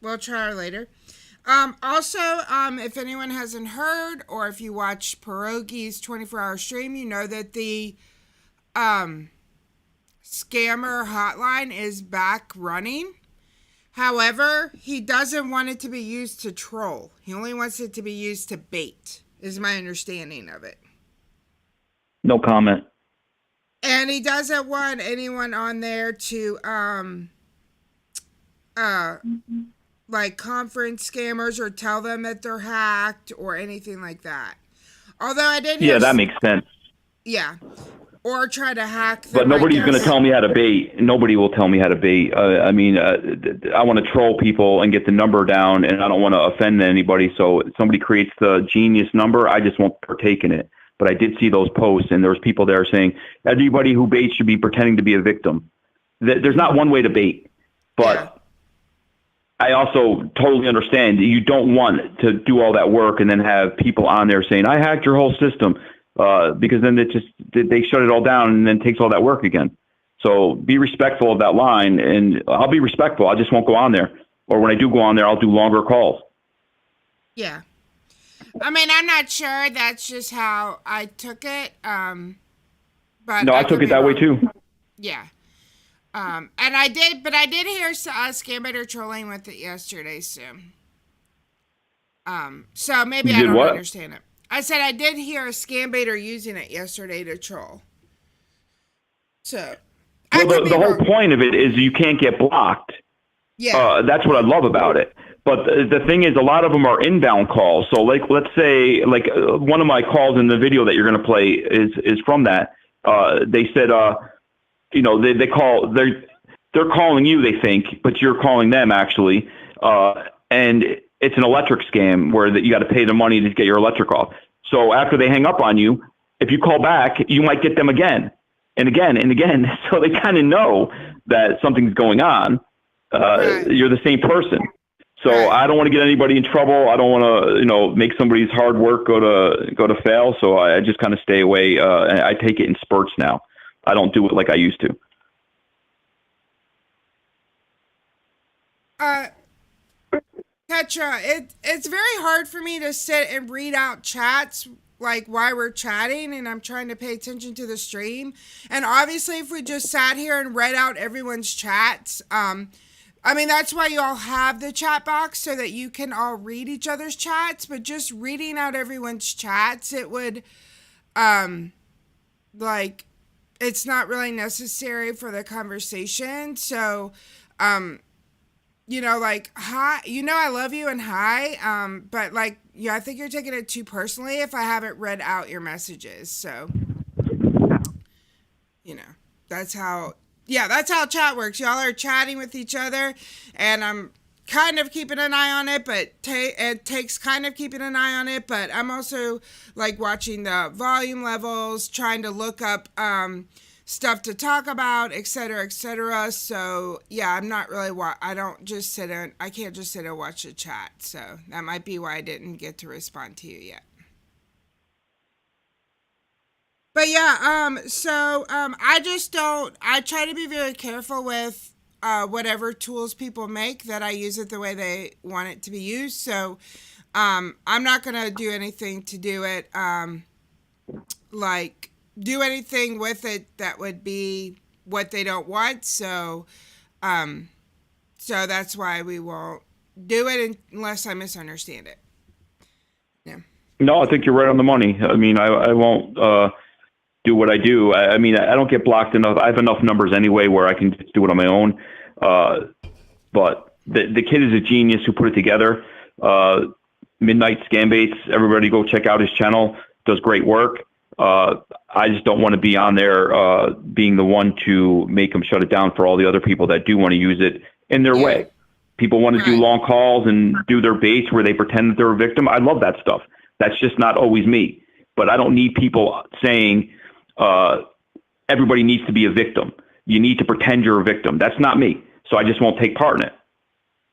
E: We'll try her later. Also, if anyone hasn't heard, or if you watch Pierogi's 24-hour stream, you know that the scammer hotline is back running. However, he doesn't want it to be used to troll. He only wants it to be used to bait, is my understanding of it.
F: No comment.
E: And he doesn't want anyone on there to, like, conference scammers or tell them that they're hacked or anything like that. Although I did hear...
F: Yeah, that makes sense.
E: Yeah. Or try to hack them.
F: But nobody's going to tell me how to bait. Nobody will tell me how to bait. I want to troll people and get the number down, and I don't want to offend anybody. So if somebody creates the genius number, I just won't partake in it. But I did see those posts, and there was people there saying everybody who baits should be pretending to be a victim. There's not one way to bait, but I also totally understand you don't want to do all that work and then have people on there saying, I hacked your whole system, because then they shut it all down and then takes all that work again. So be respectful of that line, and I'll be respectful. I just won't go on there. Or when I do go on there, I'll do longer calls.
E: Yeah. I mean, I'm not sure. That's just how I took it. But
F: no, I took it that way too.
E: Yeah. And I did hear Scambaiter trolling with it yesterday, so maybe
F: You
E: I
F: did
E: don't
F: what?
E: understand it. I said I did hear a Scambaiter using it yesterday to troll. So,
F: Well, the whole point of it is you can't get blocked.
E: Yeah.
F: That's what I love about it. But the thing is, a lot of them are inbound calls. So, like, let's say, like, one of my calls in the video that you're going to play is from that. They said, you know, they're calling you, they think, but you're calling them actually, and it's an electric scam where you got to pay the money to get your electric off. So after they hang up on you, if you call back, you might get them again and again and again. So they kind of know that something's going on.
E: Right.
F: You're the same person. So
E: Right.
F: I don't want to get anybody in trouble. I don't want to, you know, make somebody's hard work go to fail. So I just kind of stay away. And I take it in spurts now. I don't do it like I used to.
E: Petra, it's very hard for me to sit and read out chats like while we're chatting and I'm trying to pay attention to the stream. And obviously if we just sat here and read out everyone's chats, I mean, that's why you all have the chat box so that you can all read each other's chats, but just reading out everyone's chats, it would, like, it's not really necessary for the conversation. So, you know, like, hi, you know, I love you and hi, but like, yeah, I think you're taking it too personally if I haven't read out your messages. So, you know, that's how chat works. Y'all are chatting with each other and I'm kind of keeping an eye on it, but it takes kind of keeping an eye on it, but I'm also like watching the volume levels, trying to look up, stuff to talk about, etc., etc. So yeah, I'm not really I can't just sit and watch the chat. So that might be why I didn't get to respond to you yet. But yeah, I try to be very careful with whatever tools people make, that I use it the way they want it to be used. So I'm not gonna do anything to do it like do anything with it that would be what they don't want. So that's why we won't do it unless I misunderstand it. Yeah.
F: No, I think you're right on the money. I mean, I won't do what I do. I mean, I don't get blocked enough. I have enough numbers anyway where I can just do it on my own. But the kid is a genius who put it together. Midnight Scambaits, everybody go check out his channel. Does great work. I just don't want to be on there being the one to make them shut it down for all the other people that do want to use it in their way. People want to do long calls and do their baits where they pretend that they're a victim. I love that stuff. That's just not always me. But I don't need people saying everybody needs to be a victim. You need to pretend you're a victim. That's not me. So I just won't take part in it.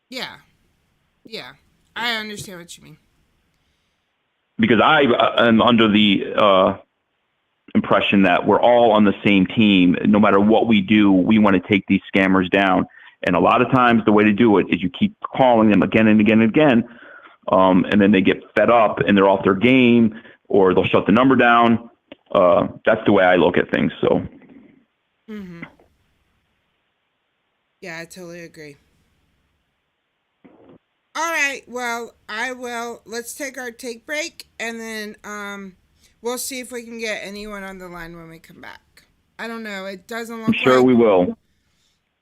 E: Yeah. Yeah. I understand what you mean.
F: Because I am under the impression that we're all on the same team. No matter what we do, we want to take these scammers down. And a lot of times the way to do it is you keep calling them again and again and again. And then they get fed up and they're off their game, or they'll shut the number down. That's the way I look at things. So.
E: Mm-hmm. Yeah, I totally agree. All right, well, let's take our take break, and then we'll see if we can get anyone on the line when we come back. I don't know. It doesn't look
F: I'm sure
E: like,
F: we will.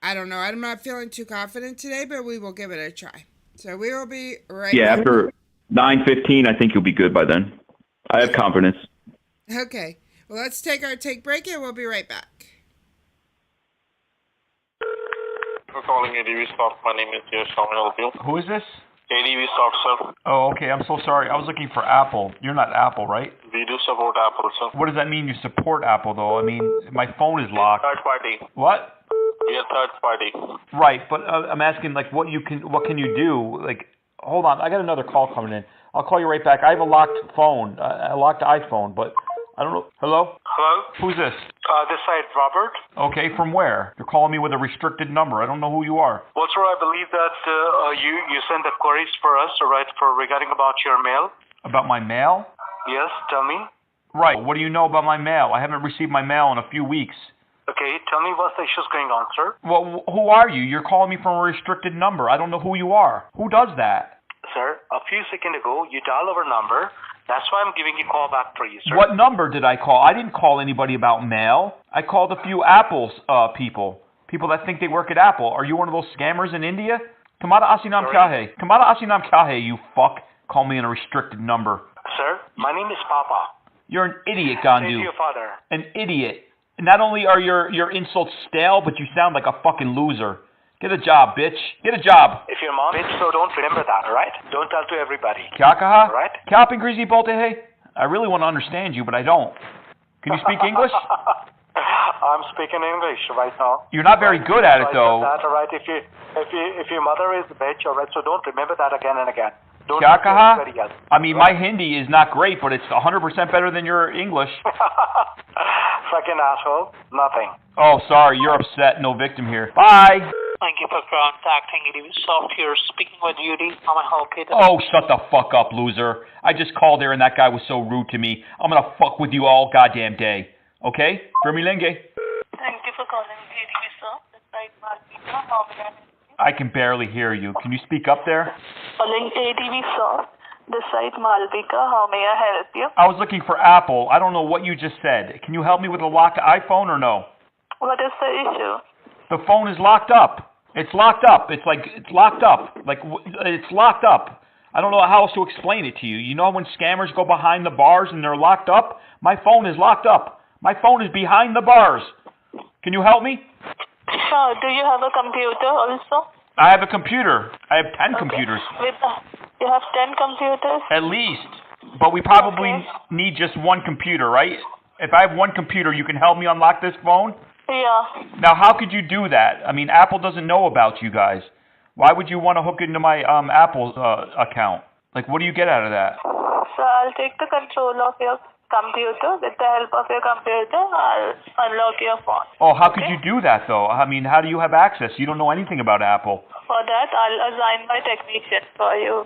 E: I don't know. I'm not feeling too confident today, but we will give it a try. So we will be right
F: back.
E: After
F: 9:15, I think you'll be good by then. I have confidence.
E: Okay. Well, let's take our take break, and we'll be right back.
H: For calling ADV Soft, my name is Yash. How may I help you?
I: Who is this?
H: ADV Soft, sir.
I: Oh, okay. I'm so sorry. I was looking for Apple. You're not Apple, right?
H: We do support Apple, sir.
I: What does that mean, you support Apple, though? I mean, my phone is locked.
H: Third party.
I: What?
H: We are third party.
I: Right, but I'm asking, like, what can you do? Like, hold on. I got another call coming in. I'll call you right back. I have a locked phone, a locked iPhone, but I don't know. Hello?
H: Hello?
I: Who's this?
H: This side, Robert.
I: Okay, from where? You're calling me with a restricted number. I don't know who you are.
H: Well, sir, I believe that you sent the queries for us, right, regarding about your mail.
I: About my mail?
H: Yes, tell me.
I: Right. What do you know about my mail? I haven't received my mail in a few weeks.
H: Okay, Okay, tell me what's the issues going on, sir.
I: Well, who are you? You're calling me from a restricted number. I don't know who you are. Who does that?
H: Sir, a few seconds ago, you dialed our number. That's why I'm giving you a call back for you, sir.
I: What number did I call? I didn't call anybody about mail. I called a few Apple people. People that think they work at Apple. Are you one of those scammers in India? Kamada asinam kya hai? Kamada asinam kya hai, you fuck? Call me on a restricted number.
H: Sir, my name is Papa.
I: You're an idiot,
H: Say to
I: Gandu.
H: your father.
I: An idiot. Not only are your insults stale, but you sound like a fucking loser. Get a job, bitch. Get a job.
H: If your mom is, so don't remember that, alright? Don't tell to everybody.
I: Kya kaha?
H: Alright?
I: Kya aap Angrezi bolte hai? I really want to understand you, but I don't. Can you speak English?
H: I'm speaking English right now.
I: You're not very good at it, though.
H: That, alright? If your mother is a bitch, alright, so don't remember that again and again. Don't
I: Kya
H: tell
I: kaha?
H: anybody else.
I: I mean, my Hindi is not great, but it's 100% better than your English.
H: Fucking asshole. Nothing.
I: Oh, sorry, you're upset. No victim here. Bye.
J: Thank you for contacting EDV Soft here. Speaking with Judy. How may I help you?
I: Oh, shut the fuck up, loser. I just called there and that guy was so rude to me. I'm gonna fuck with you all goddamn day. Okay? Vermilenge.
J: Thank you for calling EDV Soft. This side Malvika. How may I help you?
I: I can barely hear you. Can you speak up there?
J: Calling ADV Soft. This side Malvika. How may I help you?
I: I was looking for Apple. I don't know what you just said. Can you help me with a locked iPhone or no?
J: What is the issue?
I: The phone is locked up. It's locked up. It's locked up. It's locked up. I don't know how else to explain it to you. You know when scammers go behind the bars and they're locked up? My phone is locked up. My phone is behind the bars. Can you help me?
J: Sure. Do you have a computer also?
I: I have a computer. I have 10 computers.
J: You have 10 computers?
I: At least. But we probably need just one computer, right? If I have one computer, you can help me unlock this phone?
J: Yeah.
I: Now, how could you do that? I mean, Apple doesn't know about you guys. Why would you want to hook into my Apple account? Like, what do you get out of that?
J: So I'll take the control of your computer. With the help of your computer, I'll unlock your phone.
I: Oh, how could you do that, though? I mean, how do you have access? You don't know anything about Apple.
J: For that, I'll assign my technician for you.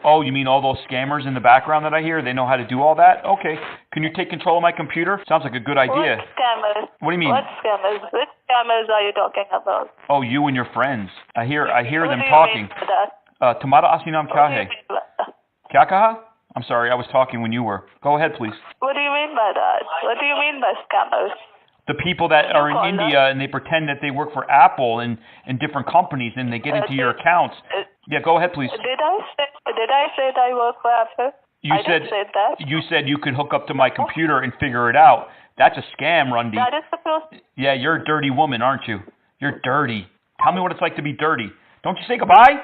I: Oh, you mean all those scammers in the background that I hear? They know how to do all that? Okay. Can you take control of my computer? Sounds like a good idea.
J: What scammers?
I: What do you mean?
J: What scammers? Which scammers are you talking about?
I: Oh, you and your friends. I hear them
J: What
I: talking.
J: do you mean by that?
I: Tomata asinam
J: What do you
I: kahe.
J: mean by that?
I: Kya kaha? I'm sorry, I was talking when you were. Go ahead, please.
J: What do you mean by that? What do you mean by scammers?
I: The people that are in India and they pretend that they work for Apple and different companies and they get into your accounts. Yeah, go ahead, please.
J: Did I say that I work for Apple? I didn't say that.
I: You said you could hook up to my computer and figure it out. That's a scam, Rundi.
J: That is supposed.
I: Yeah, you're a dirty woman, aren't you? You're dirty. Tell me what it's like to be dirty. Don't you say goodbye?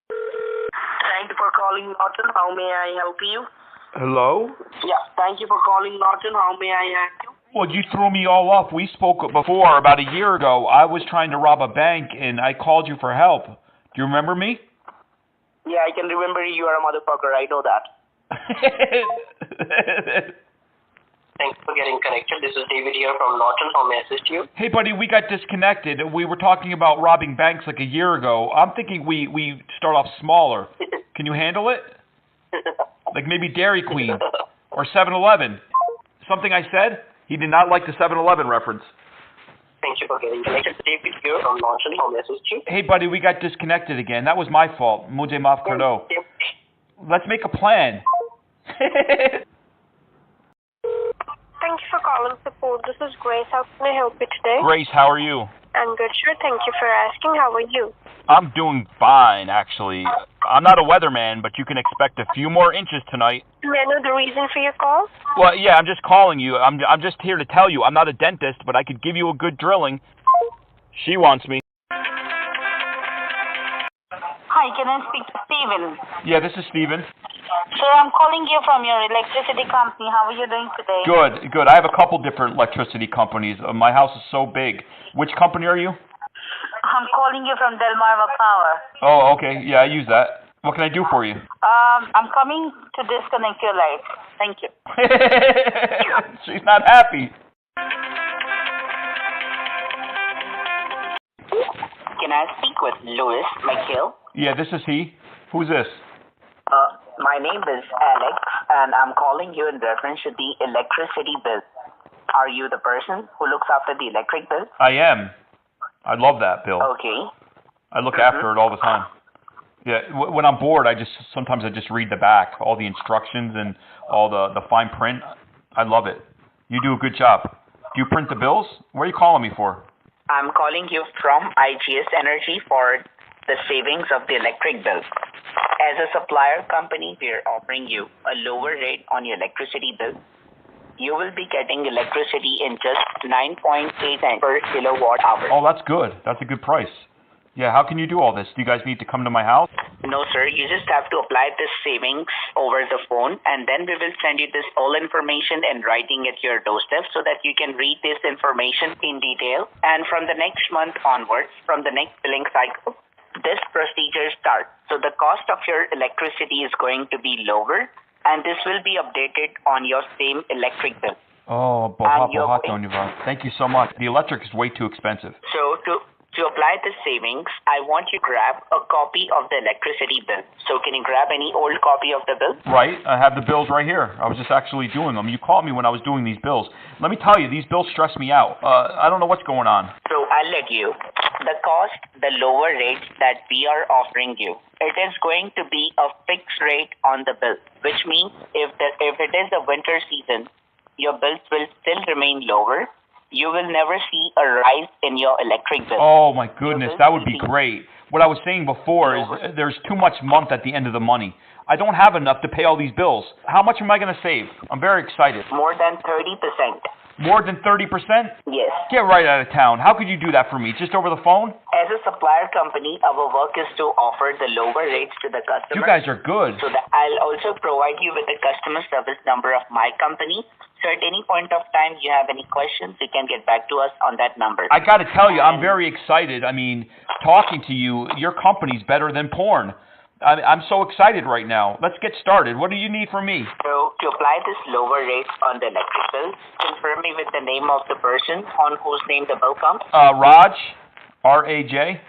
C: Thank you for calling Norton. How may I help you?
I: Hello?
C: Yeah, thank you for calling Norton. How may I help you?
I: Well, you threw me all off. We spoke before, about a year ago. I was trying to rob a bank, and I called you for help. Do you remember me?
C: Yeah, I can remember you are a motherfucker. I know that. Thanks for getting connected. This is David here from Norton. How may I assist you?
I: Hey, buddy, we got disconnected. We were talking about robbing banks like a year ago. I'm thinking we start off smaller. Can you handle it? Like maybe Dairy Queen or 7-Eleven. Something I said? He did not like the 7-Eleven reference.
C: Thank you for getting connected. David here from Norton. How may I assist you?
I: Hey, buddy, we got disconnected again. That was my fault. Mujhe maaf kar do. Let's make a plan.
K: Thank you for calling support. This is Grace. How can I help you today?
I: Grace, how are you?
K: I'm good, sure. Thank you for asking. How are you?
I: I'm doing fine, actually. I'm not a weatherman, but you can expect a few more inches tonight.
K: May I know the reason for your call?
I: Well, yeah, I'm just calling you. I'm just here to tell you. I'm not a dentist, but I could give you a good drilling. She wants me.
J: Hi, can I speak to Steven?
I: Yeah, this is Steven.
J: Sir, I'm calling you from your electricity company. How are you doing today?
I: Good, good. I have a couple different electricity companies. My house is so big. Which company are you?
J: I'm calling you from Delmarva Power.
I: Oh, okay. Yeah, I use that. What can I do for you?
J: I'm coming to disconnect your light. Thank you.
I: She's not happy.
C: Can I speak with Louis McHale?
I: Yeah, this is he. Who's this?
C: My name is Alex, and I'm calling you in reference to the electricity bill. Are you the person who looks after the electric bill?
I: I am. I love that bill.
C: Okay.
I: I look after it all the time. Yeah, when I'm bored, sometimes I just read the back, all the instructions and all the fine print. I love it. You do a good job. Do you print the bills? What are you calling me for?
C: I'm calling you from IGS Energy for the savings of the electric bill. As a supplier company, we're offering you a lower rate on your electricity bill. You will be getting electricity in just 9.8 cents per kilowatt hour.
I: Oh, that's good. That's a good price. Yeah, how can you do all this? Do you guys need to come to my house?
C: No, sir. You just have to apply this savings over the phone, and then we will send you this all information in writing at your doorstep so that you can read this information in detail. And from the next month onwards, from the next billing cycle, this procedure starts. So the cost of your electricity is going to be lower, and this will be updated on your same electric bill.
I: Oh, thank you so much. The electric is way too expensive.
C: So to apply the savings, I want you to grab a copy of the electricity bill. So can you grab any old copy of the bill?
I: Right. I have the bills right here. I was just actually doing them. You called me when I was doing these bills. Let me tell you, these bills stress me out. I don't know what's going on.
C: So I'll let you. The cost, the lower rate that we are offering you, it is going to be a fixed rate on the bill, which means if it is a winter season, your bills will still remain lower. You will never see a rise in your electric bill.
I: Oh, my goodness. That would be great. What I was saying before is there's too much month at the end of the money. I don't have enough to pay all these bills. How much am I going to save? I'm very excited.
C: More than 30%.
I: More than 30%?
C: Yes.
I: Get right out of town. How could you do that for me? Just over the phone?
C: As a supplier company, our work is to offer the lower rates to the customer.
I: You guys are good.
C: So that I'll also provide you with the customer service number of my company. So at any point of time you have any questions, you can get back to us on that number.
I: I got to tell you, I'm very excited. I mean, talking to you, your company's better than porn. I'm so excited right now. Let's get started. What do you need from me?
C: So to apply this lower rate on the electric bill, confirm me with the name of the person on whose name the bill comes.
I: Raj, R-A-J.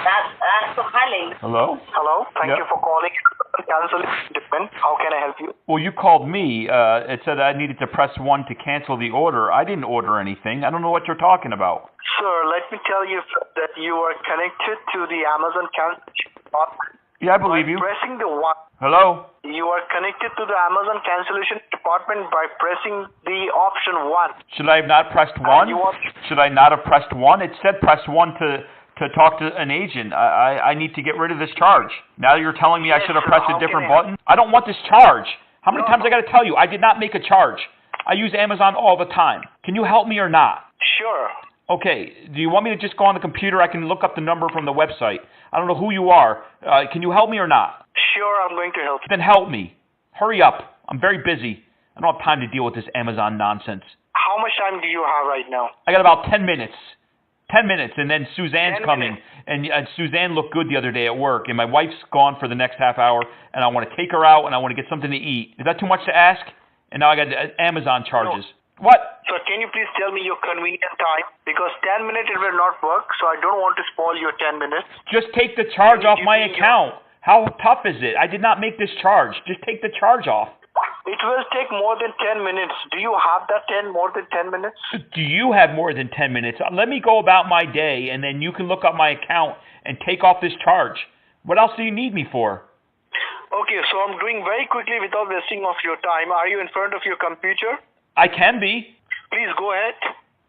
C: That's compelling.
I: Hello?
H: Hello. Thank you for calling. Cancel different. How can I help you?
I: Well, you called me. It said I needed to press 1 to cancel the order. I didn't order anything. I don't know what you're talking about.
H: Sir, let me tell you that you are connected to the Amazon cancellation department.
I: Yeah, I believe you.
H: Pressing the 1.
I: Hello?
H: You are connected to the Amazon cancellation department by pressing the option 1.
I: Should I have not pressed 1? Should I not have pressed 1? It said press 1 to talk to an agent. I need to get rid of this charge. Now you're telling me I should have pressed a different button? I don't want this charge. How many times I got to tell you? I did not make a charge. I use Amazon all the time. Can you help me or not?
H: Sure.
I: Okay. Do you want me to just go on the computer? I can look up the number from the website. I don't know who you are. Can you help me or not?
H: Sure, I'm going to help you.
I: Then help me. Hurry up. I'm very busy. I don't have time to deal with this Amazon nonsense.
H: How much time do you have right now?
I: I got about 10 minutes. 10 minutes, and then Suzanne's coming. And Suzanne looked good the other day at work, and my wife's gone for the next half hour, and I want to take her out, and I want to get something to eat. Is that too much to ask? And now I got Amazon charges.
H: No.
I: What?
H: So can you please tell me your convenient time? Because 10 minutes it will not work, so I don't want to spoil your 10 minutes.
I: Just take the charge off my account. How tough is it? I did not make this charge. Just take the charge off.
H: It will take more than 10 minutes. Do you have that more than 10 minutes?
I: Do you have more than 10 minutes? Let me go about my day, and then you can look up my account and take off this charge. What else do you need me for?
H: Okay, so I'm doing very quickly without wasting of your time. Are you in front of your computer?
I: I can be.
H: Please go ahead.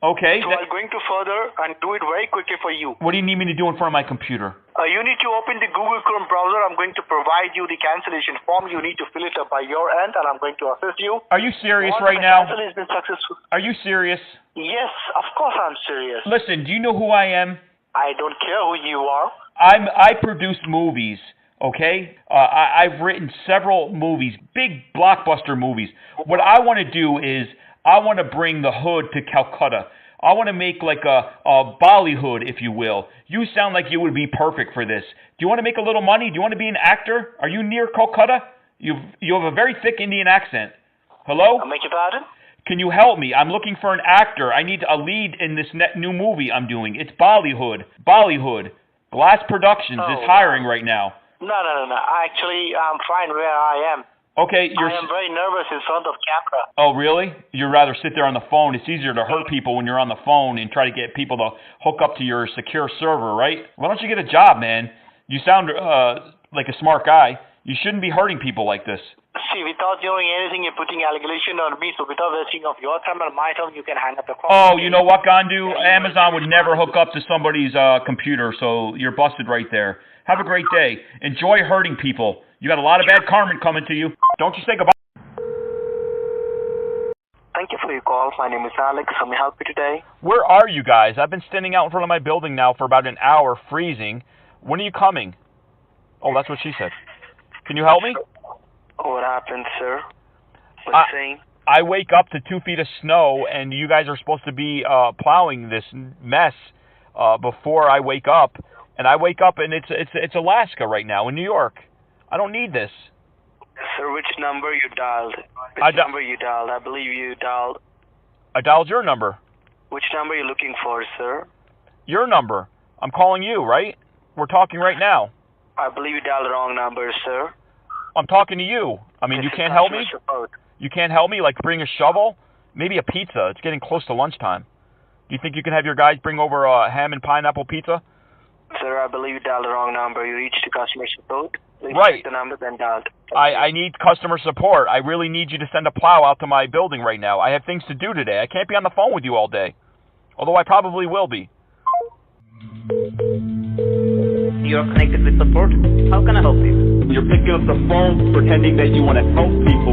I: Okay.
H: So I'm going to further and do it very quickly for you.
I: What do you need me to do in front of my computer?
H: You need to open the Google Chrome browser. I'm going to provide you the cancellation form. You need to fill it up by your end, and I'm going to assist you.
I: Are you serious right now?
H: Cancel has been successful.
I: Are you serious?
H: Yes, of course I'm serious.
I: Listen, do you know who I am?
H: I don't care who you are.
I: I produce movies. Okay? I've written several movies, big blockbuster movies. What I want to do is I want to bring the hood to Calcutta. I want to make like a Bollywood, if you will. You sound like you would be perfect for this. Do you want to make a little money? Do you want to be an actor? Are you near Calcutta? You have a very thick Indian accent. Hello?
H: I beg your pardon?
I: Can you help me? I'm looking for an actor. I need a lead in this new movie I'm doing. It's Bollywood. Bollywood. Glass Productions is hiring right now.
H: No. Actually, I'm fine where I am.
I: Okay,
H: I am very nervous in front of camera.
I: Oh, really? You'd rather sit there on the phone. It's easier to hurt people when you're on the phone and try to get people to hook up to your secure server, right? Why don't you get a job, man? You sound like a smart guy. You shouldn't be hurting people like this.
H: See, without knowing anything, you're putting allegation on me, so without wasting of your time and my time, you can hang up the call.
I: Oh, you know what, Gandu? Amazon would never hook up to somebody's computer, so you're busted right there. Have a great day. Enjoy hurting people. You got a lot of bad karma coming to you. Don't you say goodbye.
H: Thank you for your call. My name is Alex. How may I help you today?
I: Where are you guys? I've been standing out in front of my building now for about an hour, freezing. When are you coming? Oh, that's what she said. Can you help me?
H: What happened, sir? What are you saying?
I: I wake up to 2 feet of snow, and you guys are supposed to be plowing this mess before I wake up. And I wake up, and it's Alaska right now in New York. I don't need this.
H: Sir, which number you dialed? Which number you dialed? I believe you dialed.
I: I dialed your number.
H: Which number are you looking for, sir?
I: Your number. I'm calling you, right? We're talking right now.
H: I believe you dialed the wrong number, sir.
I: I'm talking to you. I mean, you can't help me? You can't help me? Like bring a shovel? Maybe a pizza. It's getting close to lunchtime. Do you think you can have your guys bring over a ham and pineapple pizza?
H: Sir, I believe you dialed the wrong number. You reached the customer support. Please
I: right.
H: check the number, then dialed.
I: I need customer support. I really need you to send a plow out to my building right now. I have things to do today. I can't be on the phone with you all day. Although I probably will be.
A: You're connected with support. How can I help you?
B: You're picking up the phone pretending that you want to help people,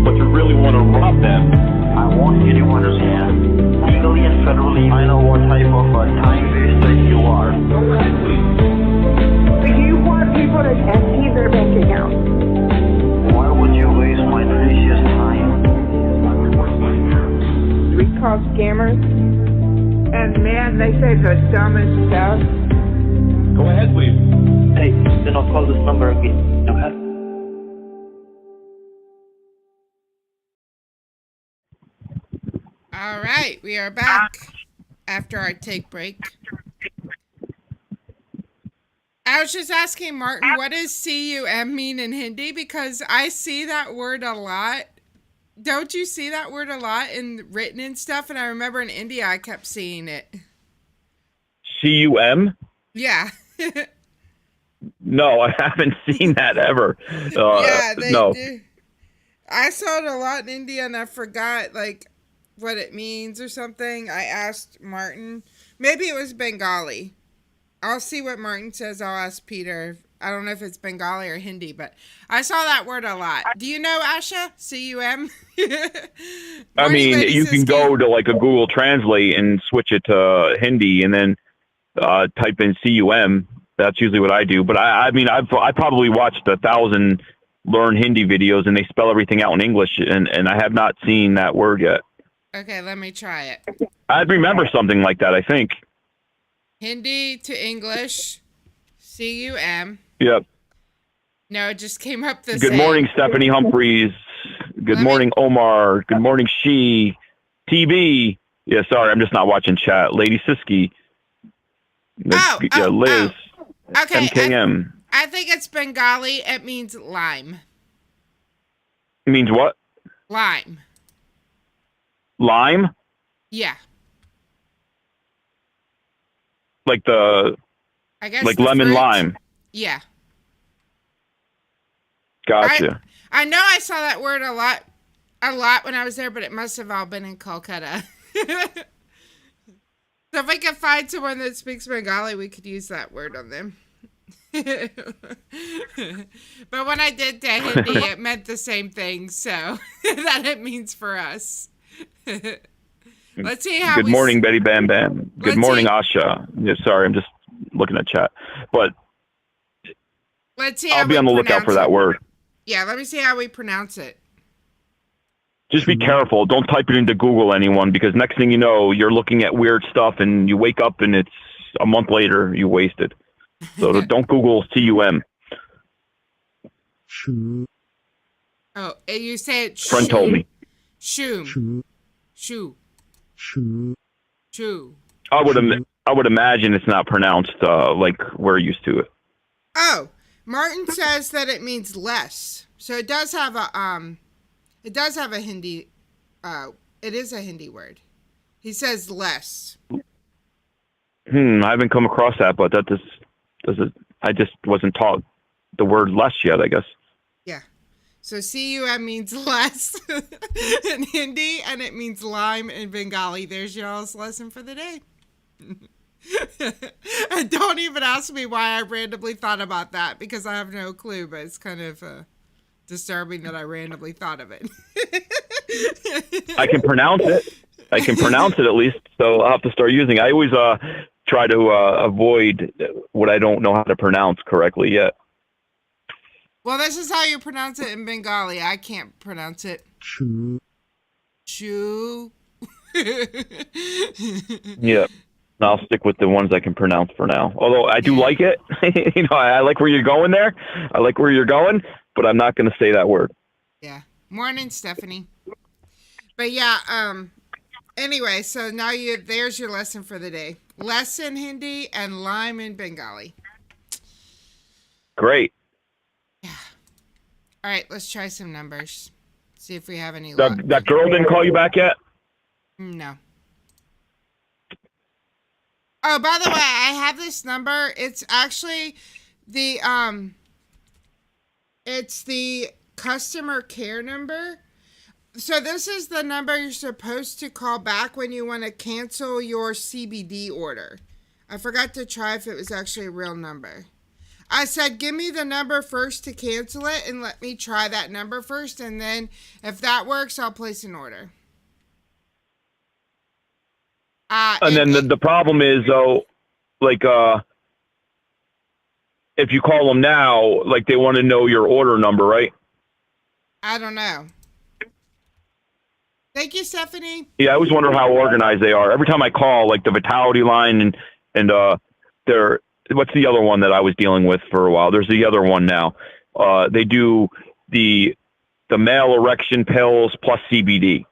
B: but you really want to rob them.
A: I want you to understand, legally and federally, I know what type of a time waster you are.
D: Do you want people to empty their bank account?
A: Why would you waste my precious time?
D: We call scammers. And man, they say the dumbest stuff.
B: Go ahead, please.
A: Hey, do not call this number again, okay?
E: All right, we are back after our take break. I was just asking Martin, what does CUM mean in Hindi? Because I see that word a lot. Don't you see that word a lot in written and stuff? And I remember in India, I kept seeing it.
F: CUM?
E: Yeah.
F: No, I haven't seen that ever.
E: Yeah, they
F: no.
E: do. I saw it a lot in India, and I forgot like what it means or something. I asked Martin. Maybe it was Bengali. I'll see what Martin says. I'll ask Peter. I don't know if it's Bengali or Hindi, but I saw that word a lot. Do you know, Asha? CUM?
F: I mean, you can go to like a Google Translate and switch it to Hindi and then type in CUM. That's usually what I do. But I mean, I probably watched 1,000 Learn Hindi videos and they spell everything out in English, and I have not seen that word yet.
E: Okay, let me try it.
F: I'd remember something like that, I think.
E: Hindi to English, CUM.
F: Yep.
E: No, it just came up the same.
F: Good morning, Stephanie Humphreys. Good morning, Omar. Good morning, She. TB. Yeah, sorry, I'm just not watching chat. Lady Siski. Liz.
E: Okay.
F: MKM.
E: I think it's Bengali. It means lime.
F: It means what?
E: Lime.
F: Lime?
E: Yeah.
F: Like the...
E: I guess
F: like
E: the
F: lemon
E: fruit.
F: lime.
E: Yeah.
F: Gotcha.
E: I know I saw that word a lot when I was there, but it must have all been in Kolkata. So if we could find someone that speaks Bengali, we could use that word on them. But when I did to Hindi, it meant the same thing, so that it means for us. Let's see how.
F: Good morning, Betty Bam Bam. Good morning, Asha. Yeah, sorry, I'm just looking at chat. But
E: let's see.
F: I'll be on the lookout for that word.
E: Yeah, let me see how we pronounce it.
F: Just be careful. Don't type it into Google, anyone, because next thing you know, you're looking at weird stuff and you wake up and it's a month later, you wasted. So don't Google CUM.
E: Oh, you say it.
F: Friend told me.
E: Shoo. I
F: would imagine it's not pronounced like we're used to it.
E: Oh, Martin says that it means less. So it does have a Hindi, it is a Hindi word. He says less.
F: I haven't come across that, but that doesn't. I just wasn't taught the word less yet, I guess.
E: Yeah. So CUM means less in Hindi, and it means lime in Bengali. There's y'all's lesson for the day. And don't even ask me why I randomly thought about that, because I have no clue, but it's kind of disturbing that I randomly thought of it.
F: I can pronounce it. I can pronounce it at least, so I'll have to start using it. I always try to avoid what I don't know how to pronounce correctly yet.
E: Well, this is how you pronounce it in Bengali. I can't pronounce it. Chu.
F: Yeah. I'll stick with the ones I can pronounce for now. Although I do like it. I like where you're going there. I like where you're going, but I'm not going to say that word.
E: Yeah. Morning, Stephanie. But yeah, anyway, so now there's your lesson for the day. Less in Hindi and lime in Bengali.
F: Great.
E: Yeah. All right, let's try some numbers. See if we have any luck.
F: That girl didn't call you back yet?
E: No. Oh, by the way, I have this number. It's actually it's the customer care number. So this is the number you're supposed to call back when you want to cancel your CBD order. I forgot to try if it was actually a real number. I said, give me the number first to cancel it and let me try that number first. And then if that works, I'll place an order.
F: And then the problem is, though, like, if you call them now, like, they want to know your order number, right?
E: I don't know. Thank you, Stephanie.
F: Yeah, I always wonder how organized they are. Every time I call, like the Vitality line and what's the other one that I was dealing with for a while? There's the other one now. They do the male erection pills plus CBD.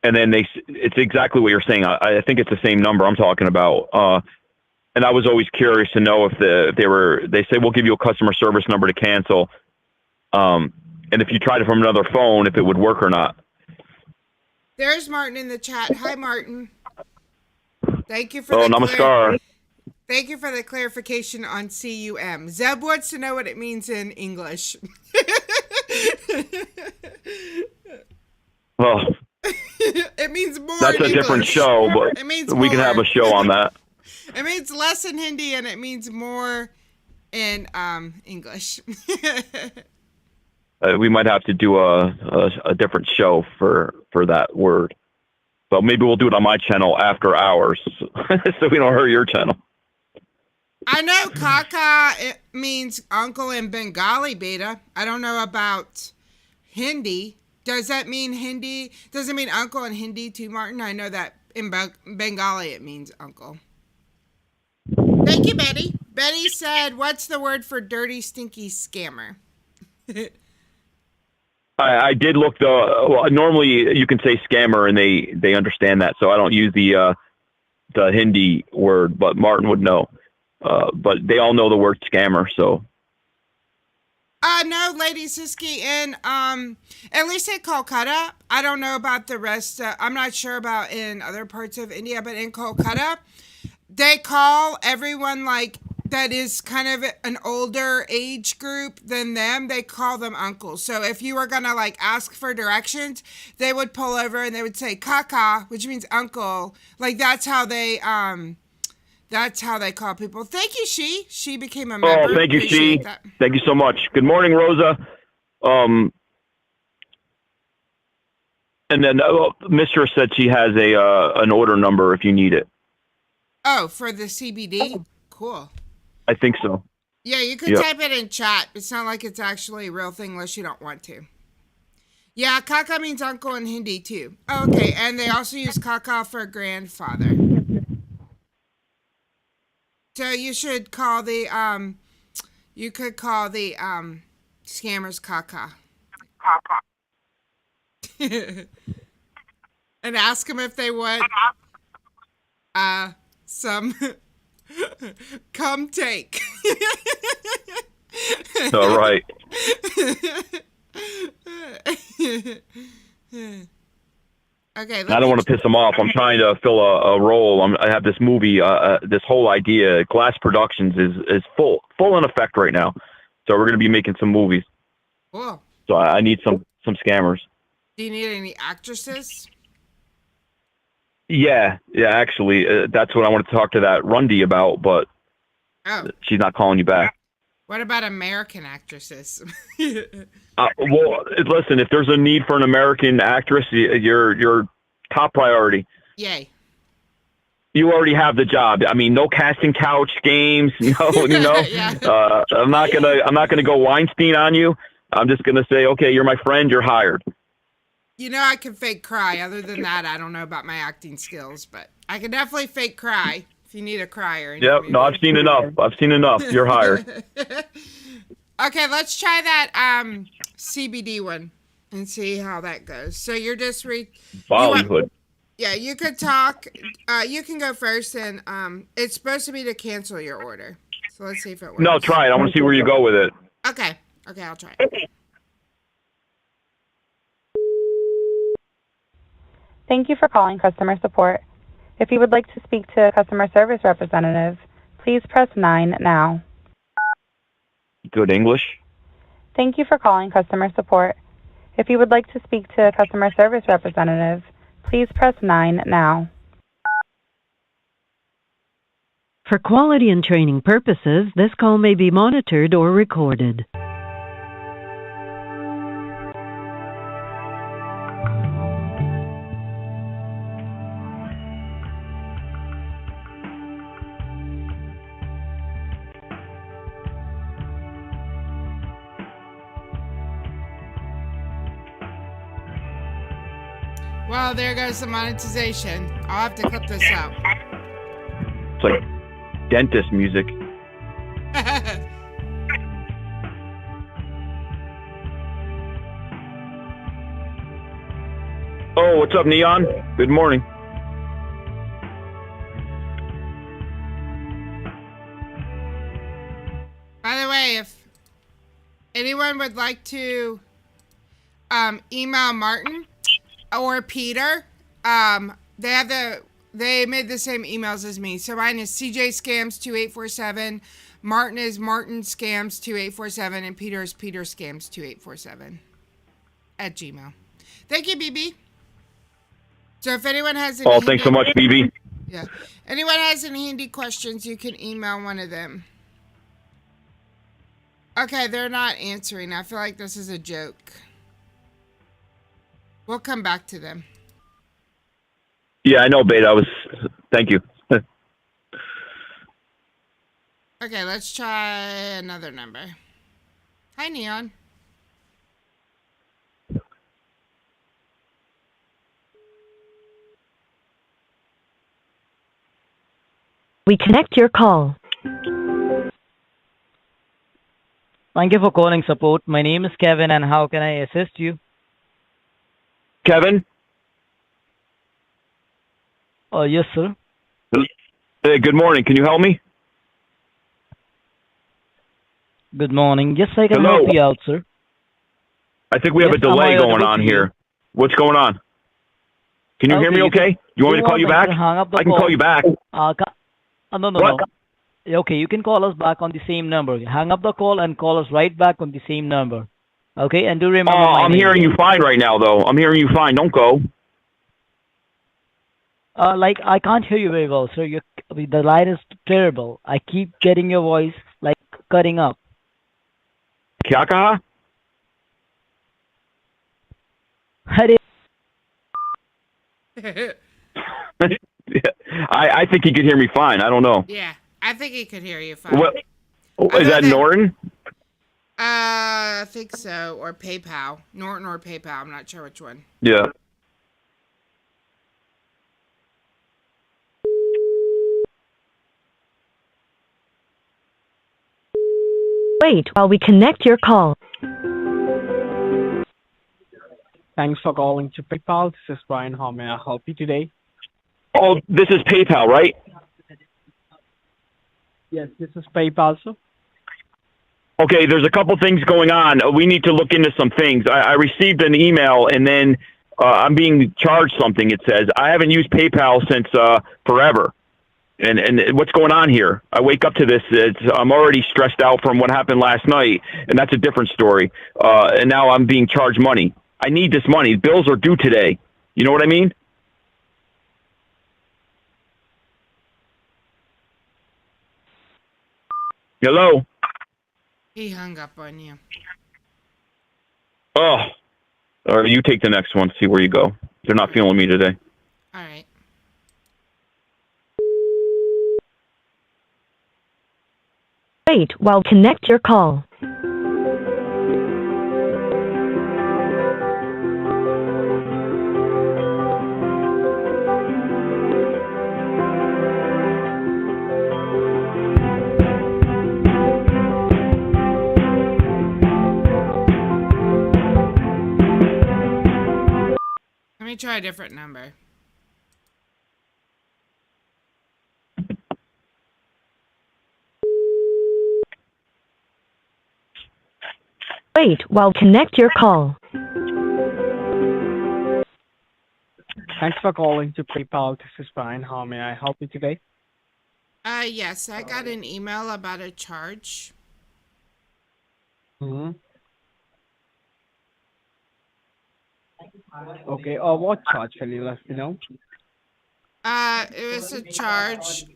F: And then it's exactly what you're saying. I think it's the same number I'm talking about. And I was always curious to know if they say, we'll give you a customer service number to cancel. And if you tried it from another phone, if it would work or not.
E: There's Martin in the chat. Hi, Martin. Thank you for
F: namaskar.
E: Thank you for the clarification on CUM. Zeb wants to know what it means in English.
F: Well,
E: it means more.
F: That's
E: in
F: a different
E: English.
F: show, but
E: it means
F: we can have a show on that.
E: It means less in Hindi and it means more in English.
F: We might have to do a different show for that word. But maybe we'll do it on my channel after hours so we don't hurt your channel.
E: I know Kaka it means uncle in Bengali, Beta. I don't know about Hindi. Does that mean Hindi? Does it mean uncle in Hindi too, Martin? I know that in Bengali it means uncle. Thank you, Betty. Betty said, what's the word for dirty, stinky scammer?
F: I did look well, normally you can say scammer and they understand that, so I don't use the Hindi word, but Martin would know. But they all know the word scammer, so.
E: No, Lady Siski, in at least in Kolkata, I don't know about the rest. I'm not sure about in other parts of India, but in Kolkata, they call everyone like that is kind of an older age group than them. They call them uncles. So if you were gonna like ask for directions, they would pull over and they would say Kaka, which means uncle. Like that's how they call people. Thank you, She became a member.
F: Oh, thank you,
E: Appreciate
F: She.
E: that.
F: Thank you so much. Good morning, Rosa. And then Mistress said she has an order number if you need it.
E: Oh, for the CBD? Cool.
F: I think so.
E: Yeah, you could type it in chat. It's not like it's actually a real thing unless you don't want to. Yeah, Kaka means uncle in Hindi too. Oh, okay, and they also use Kaka for grandfather. So you should call the scammers Kaka. And ask them if they want some come take.
F: All right.
E: Okay.
F: I don't want to piss them off. I'm trying to fill a role. I have this movie, this whole idea. Glass Productions is full in effect right now. So we're going to be making some movies.
E: Cool.
F: So I need some scammers.
E: Do you need any actresses?
F: Yeah. Actually, that's what I want to talk to that Rundy about, but she's not calling you back.
E: What about American actresses?
F: Well, listen, if there's a need for an American actress, you're top priority.
E: Yay.
F: You already have the job. I mean, no casting couch games. No,
E: Yeah.
F: I'm not gonna go Weinstein on you. I'm just gonna say, okay, you're my friend. You're hired.
E: I can fake cry. Other than that, I don't know about my acting skills, but I can definitely fake cry if you need a crier.
F: Yep. No, I've seen enough. You're hired.
E: Okay, let's try that CBD one and see how that goes. So you're just
F: Bollywood.
E: Yeah, you could talk. You can go first, and it's supposed to be to cancel your order. So let's see if it works.
F: No, try it. I want to see where you go with it.
E: Okay, I'll try it.
L: Thank you for calling customer support. If you would like to speak to a customer service representative, please press 9 now.
F: Good English.
L: Thank you for calling customer support. If you would like to speak to a customer service representative, please press 9 now.
M: For quality and training purposes, this call may be monitored or recorded.
E: Well, there goes the monetization. I'll have to clip this out.
F: It's like dentist music. Oh, what's up, Neon? Good morning.
E: By the way, if anyone would like to email Martin or Peter, they made the same emails as me. So mine is cjscams2847, Martin is martinscams2847, and Peter is peterscams2847 at Gmail. Thank you, BB. So if anyone has any
F: thanks so much, BB.
E: Yeah. Anyone has any handy questions, you can email one of them. Okay, they're not answering. I feel like this is a joke. We'll come back to them.
F: Yeah, I know, Beta. Thank you.
E: Okay, let's try another number. Hi, Neon.
M: We connect your call.
N: Thank you for calling support. My name is Kevin, and how can I assist you?
F: Kevin?
N: Yes, sir.
F: Hey, good morning. Can you help me?
N: Good morning. Yes, I can
F: Hello.
N: help you out, sir.
F: I think we have a delay going on here. What's going on? Can you hear me okay? You want me to call you back? I can call you back.
N: No. Okay, you can call us back on the same number. Hang up the call and call us right back on the same number. Okay, and do remember my
F: I'm
N: name.
F: hearing you fine right now, though. I'm hearing you fine. Don't go.
N: I can't hear you very well, sir. The line is terrible. I keep getting your voice, cutting up.
F: Kya kaha? I think he could hear me fine. I don't know.
E: Yeah, I think he could hear you fine.
F: What? Is that Norton?
E: I think so, or PayPal. Norton or PayPal. I'm not sure which one.
F: Yeah.
M: Wait while we connect your call.
O: Thanks for calling to PayPal. This is Brian. How may I help you today?
F: Oh, this is PayPal, right?
O: Yes, this is PayPal, sir.
F: Okay, there's a couple things going on. We need to look into some things. I received an email, and then I'm being charged something, it says. I haven't used PayPal since forever. And what's going on here? I wake up to this. I'm already stressed out from what happened last night, and that's a different story. And now I'm being charged money. I need this money. Bills are due today. You know what I mean? Hello?
E: He hung up on you.
F: Oh. All right, you take the next one. See where you go. They're not feeling me today.
E: All right.
M: Wait while connect your call.
E: Let me try a different number.
M: Wait while connect your call.
O: Thanks for calling to PayPal. This is Brian. How may I help you today?
E: Yes, I got an email about a charge.
O: Mm-hmm. Okay, what charge will you let me know?
E: It was a charge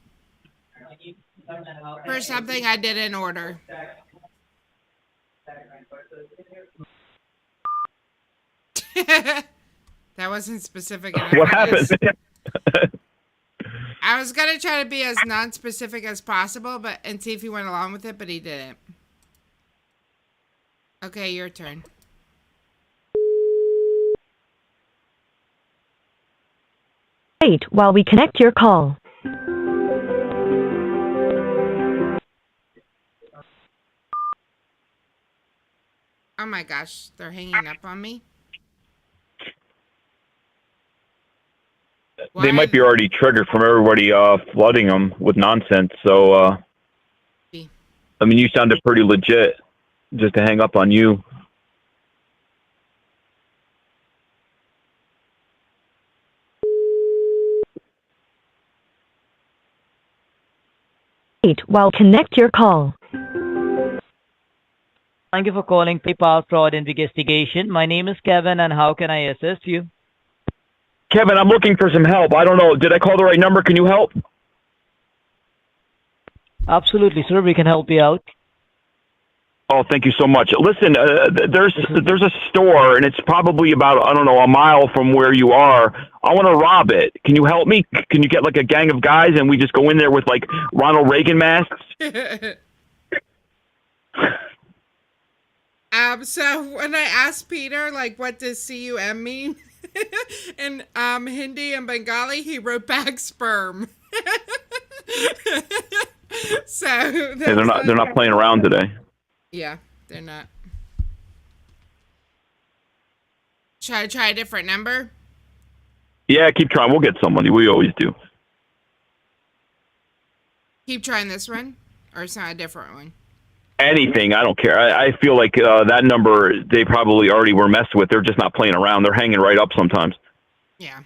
E: for something I didn't order. That wasn't specific enough.
F: What happened?
E: I was gonna try to be as non-specific as possible, and see if he went along with it, but he didn't. Okay, your turn.
M: Wait while we connect your call.
E: Oh my gosh, they're hanging up on me.
F: They might be already triggered from everybody flooding them with nonsense. So, I mean, you sounded pretty legit just to hang up on you.
M: Wait while connect your call.
N: Thank you for calling PayPal Fraud Investigation. My name is Kevin, and how can I assist you?
F: Kevin, I'm looking for some help. I don't know. Did I call the right number? Can you help?
N: Absolutely, sir. We can help you out.
F: Oh, thank you so much. Listen, there's a store, and it's probably about, I don't know, a mile from where you are. I want to rob it. Can you help me? Can you get like a gang of guys, and we just go in there with like Ronald Reagan masks?
E: So when I asked Peter, like, what does CUM mean? In Hindi and Bengali, he wrote back sperm. So
F: hey, they're not playing around today.
E: Yeah, they're not. Should I try a different number?
F: Yeah, keep trying. We'll get somebody. We always do.
E: Keep trying this one, or it's not a different one?
F: Anything. I don't care. I feel like that number, they probably already were messed with. They're just not playing around. They're hanging right up sometimes.
E: Yeah.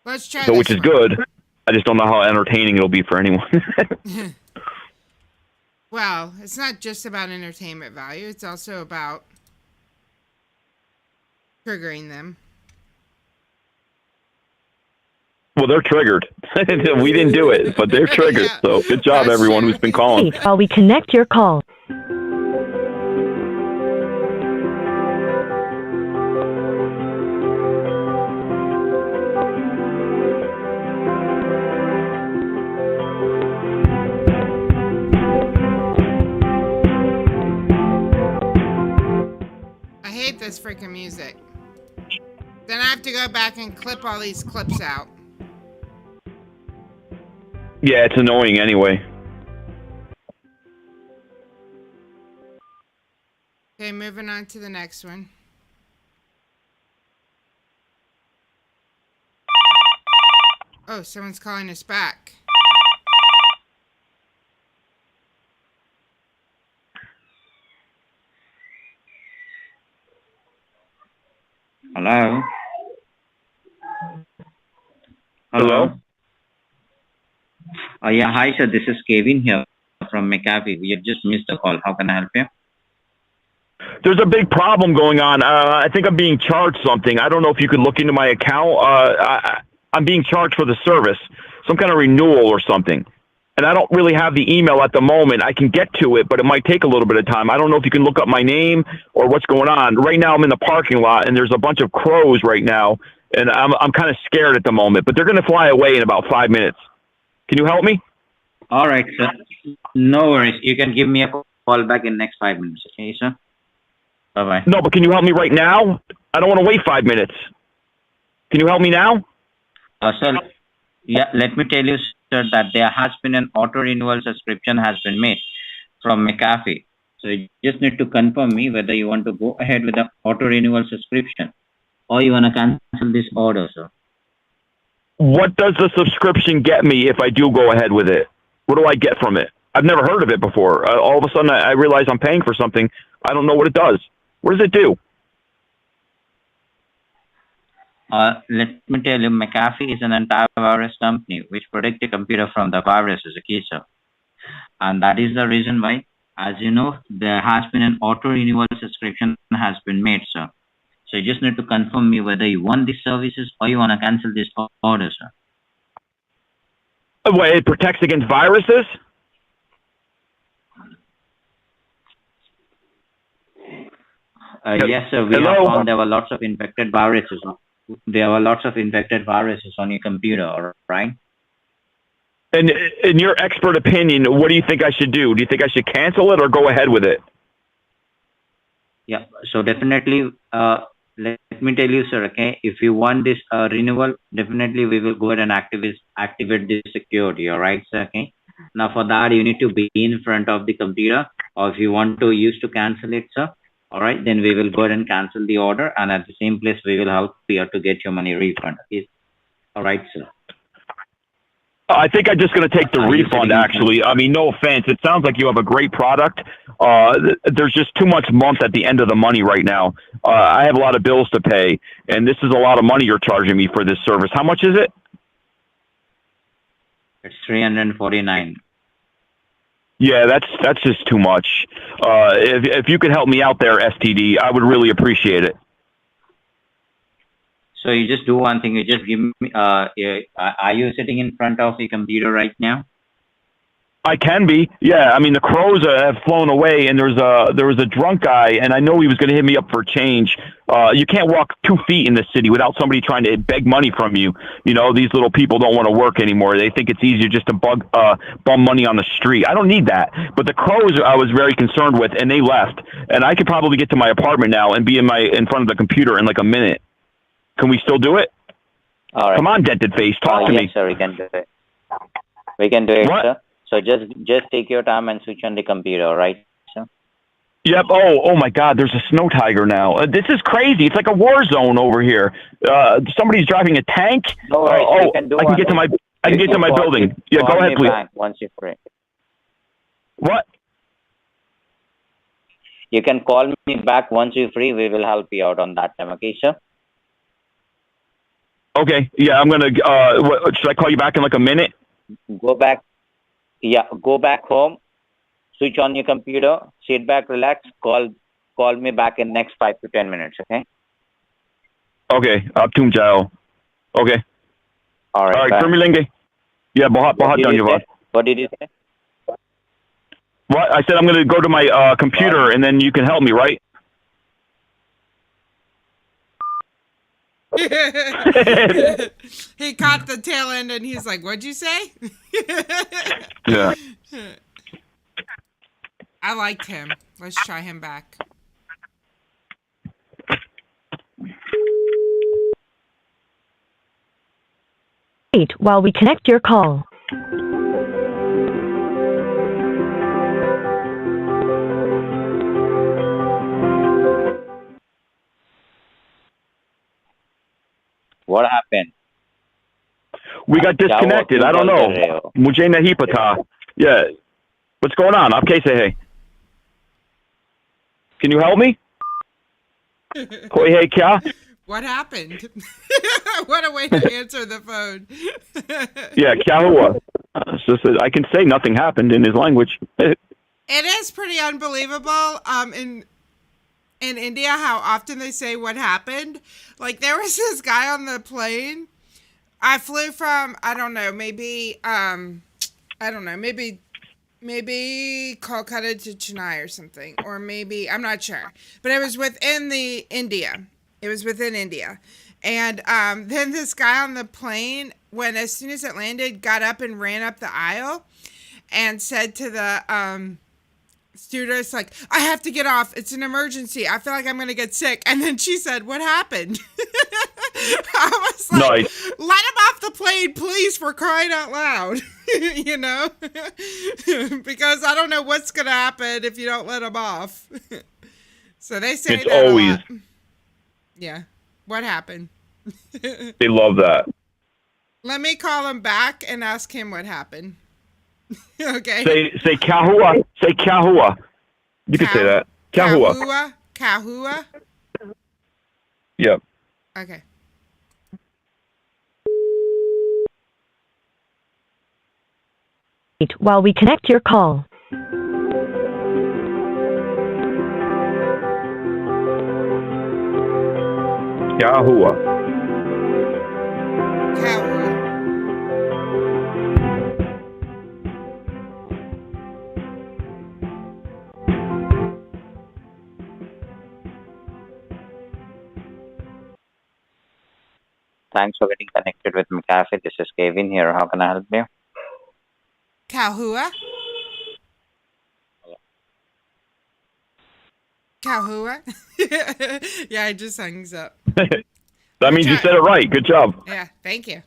E: Let's try
F: so,
E: this
F: which is
E: one.
F: good. I just don't know how entertaining it'll be for anyone.
E: Well, it's not just about entertainment value. It's also about triggering them.
F: Well, they're triggered. We didn't do it, but they're triggered. Yeah, so good job, everyone who's been calling.
M: Wait while we connect your call.
E: I hate this freaking music. Then I have to go back and clip all these clips out.
F: Yeah, it's annoying anyway.
E: Okay, moving on to the next one. Oh, someone's calling us back.
F: Hello?
P: Yeah, hi sir, this is Kevin here from McAfee. We had just missed the call. How can I help you?
F: There's a big problem going on. I think I'm being charged something. I don't know if you could look into my account. I'm being charged for the service, some kind of renewal or something. And I don't really have the email at the moment. I can get to it, but it might take a little bit of time. I don't know if you can look up my name or what's going on. Right now I'm in the parking lot, and there's a bunch of crows right now, and I'm kind of scared at the moment. But they're going to fly away in about 5 minutes. Can you help me?
P: All right, sir. No worries. You can give me a call back in next 5 minutes. Okay, sir? Bye-bye.
F: No, but can you help me right now? I don't want to wait 5 minutes. Can you help me now?
P: Sir, yeah, let me tell you, sir, that there has been an auto-renewal subscription has been made from McAfee. So you just need to confirm me whether you want to go ahead with the auto-renewal subscription or you want to cancel this order, sir.
F: What does the subscription get me if I do go ahead with it? What do I get from it? I've never heard of it before. All of a sudden, I realize I'm paying for something. I don't know what it does. What does it do?
P: Let me tell you, McAfee is an antivirus company which protects the computer from the viruses, okay, sir? And that is the reason why, as you know, there has been an auto-renewal subscription has been made, sir. So you just need to confirm me whether you want these services or you want to cancel this order, sir.
F: Wait, it protects against viruses?
P: Yes, sir. We have found there were lots of infected viruses. There were lots of infected viruses on your computer, all right?
F: And in your expert opinion, what do you think I should do? Do you think I should cancel it or go ahead with it?
P: Yeah, so definitely, let me tell you, sir, okay, if you want this renewal, definitely we will go ahead and activate this security, all right, sir, okay? Now, for that, you need to be in front of the computer, or if you want to use to cancel it, sir, all right, then we will go ahead and cancel the order, and at the same place, we will help you to get your money refunded. Okay? All right, sir.
F: I think I'm just going to take the refund, actually. I mean, no offense. It sounds like you have a great product. There's just too much month at the end of the money right now. I have a lot of bills to pay, and this is a lot of money you're charging me for this service. How much is it?
P: It's $349.
F: Yeah, that's just too much. If you could help me out there, STD, I would really appreciate it.
P: So you just do one thing. You just give me. Are you sitting in front of the computer right now?
F: I can be. Yeah, I mean the crows have flown away, and there was a drunk guy, and I know he was going to hit me up for change. You can't walk 2 feet in this city without somebody trying to beg money from you. You know, these little people don't want to work anymore. They think it's easier just to bum money on the street. I don't need that. But the crows I was very concerned with, and they left. And I could probably get to my apartment now and be in front of the computer in like a minute. Can we still do it?
P: All right.
F: Come on, dented face, talk to me.
P: Yes, sir, we can do it. We can do it,
F: what?
P: Sir. So just take your time and switch on the computer, all right, sir?
F: Yep. Oh my God, there's a snow tiger now. This is crazy. It's like a war zone over here. Somebody's driving a tank.
P: No worries, I can get
F: to my building. Yeah, go ahead, please.
P: Once you're free.
F: What?
P: You can call me back once you're free. We will help you out on that time, okay, sir?
F: Okay. Yeah, I'm gonna. Should I call you back in like a minute?
P: Go back. Yeah, go back home. Switch on your computer. Sit back, relax. Call me back in next 5 to 10 minutes. Okay.
F: Okay. Up to Jao. Okay.
P: All right.
F: All right. Termilinge. Yeah, bahat dhanyavad.
P: What did you say?
F: What? I said I'm gonna go to my computer and then you can help me, right?
E: He caught the tail end and he's like, what'd you say?
F: Yeah.
E: I liked him. Let's try him back.
M: Wait while we connect your call.
P: What happened?
F: We got disconnected. I don't know. Mujhe nahi pata. Yeah. What's going on? Aap kaise hai? Can you help me? Koi hai kya?
E: What happened? What a way to answer the phone.
F: Yeah, Kahua. I can say nothing happened in his language.
E: It is pretty unbelievable in India how often they say what happened. Like there was this guy on the plane. I flew from maybe Kolkata to Chennai or something, or maybe I'm not sure, but it was within India. It was within India, and then this guy on the plane, as soon as it landed, got up and ran up the aisle, and said to the stewardess, like, I have to get off. It's an emergency. I feel like I'm going to get sick. And then she said, what happened? I was like,
F: nice.
E: Let him off the plane, please, for crying out loud. You know? Because I don't know what's going to happen if you don't let him off. So they say
F: it's
E: that
F: always.
E: a lot. Yeah. What happened?
F: They love that.
E: Let me call him back and ask him what happened. Okay.
F: Say Kahua. Say Kahua. You can say that. Kahua.
E: Kahua.
F: Yep.
E: Okay.
M: While we connect your call.
F: Kahua.
P: Thanks for getting connected with McAfee. This is Kevin here. How can I help you?
E: Kahua? Kahua? Yeah, I just hangs up.
F: That means you said it right. Good job.
E: Yeah, thank you.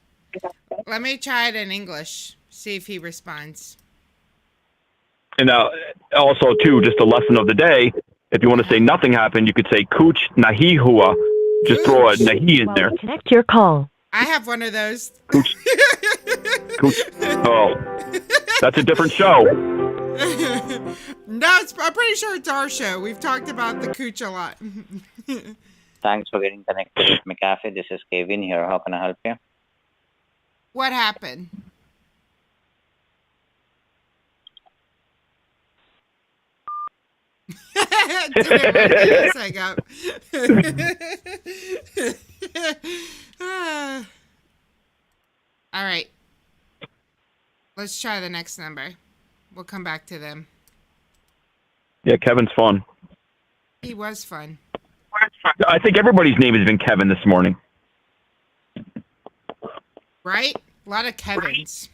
E: Let me try it in English. See if he responds.
F: And now, also, too, just a lesson of the day. If you want to say nothing happened, you could say Kuch Nahi Hua. Just throw a Nahi in there.
M: Connect your call.
E: I have one of those.
F: Kuch. Oh, that's a different show.
E: No, I'm pretty sure it's our show. We've talked about the cooch a lot.
P: Thanks for getting connected with McAfee. This is Kevin here. How can I help you?
E: What happened? All right. Let's try the next number. We'll come back to them.
F: Yeah, Kevin's fun.
E: He was fun.
F: I think everybody's name has been Kevin this morning.
E: Right? A lot of Kevins.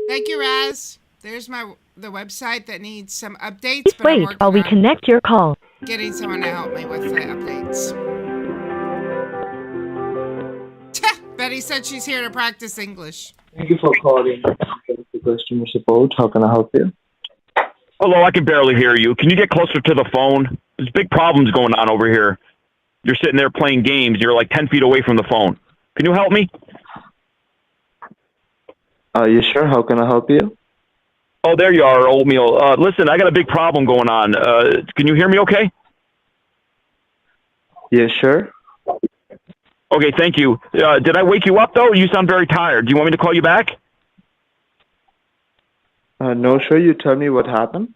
E: Thank you, Raz. There's the website that needs some updates. But
M: Wait while we connect your call.
E: Getting someone to help me with the updates. Betty said she's here to practice English.
Q: Thank you for calling the customer support. How can I help you?
F: Hello, I can barely hear you. Can you get closer to the phone? There's big problems going on over here. You're sitting there playing games. You're like 10 feet away from the phone. Can you help me?
Q: Are you sure? How can I help you?
F: Oh, there you are, Oatmeal. Listen, I got a big problem going on. Can you hear me okay?
Q: Yeah, sure.
F: Okay, thank you. Did I wake you up, though? You sound very tired. Do you want me to call you back?
Q: No, sure. You tell me what happened.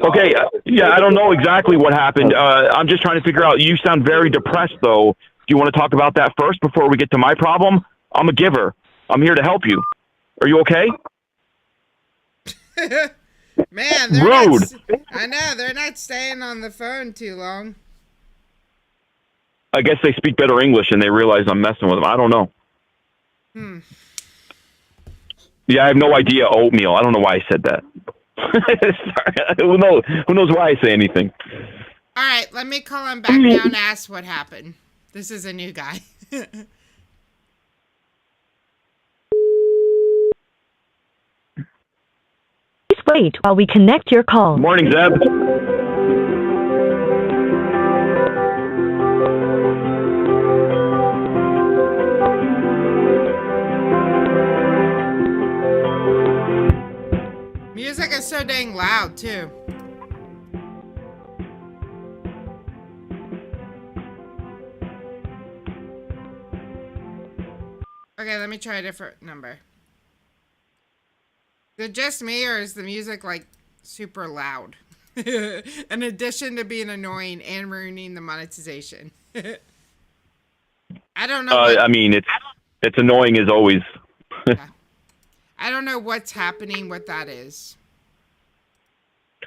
F: Okay, yeah, I don't know exactly what happened. I'm just trying to figure out. You sound very depressed, though. Do you want to talk about that first before we get to my problem? I'm a giver. I'm here to help you. Are you okay?
E: Man,
F: rude.
E: I know, they're not staying on the phone too long.
F: I guess they speak better English and they realize I'm messing with them. I don't know. Yeah, I have no idea, Oatmeal. I don't know why I said that. Sorry. Who knows why I say anything?
E: All right, let me call him back now and ask what happened. This is a new guy.
M: Please wait while we connect your call.
F: Morning, Zeb.
E: Music is so dang playing loud too. Okay, let me try a different number. Is it just me, or is the music like super loud? In addition to being annoying and ruining the monetization. I don't know.
F: I mean, it's annoying as always.
E: I don't know what's happening, what that is.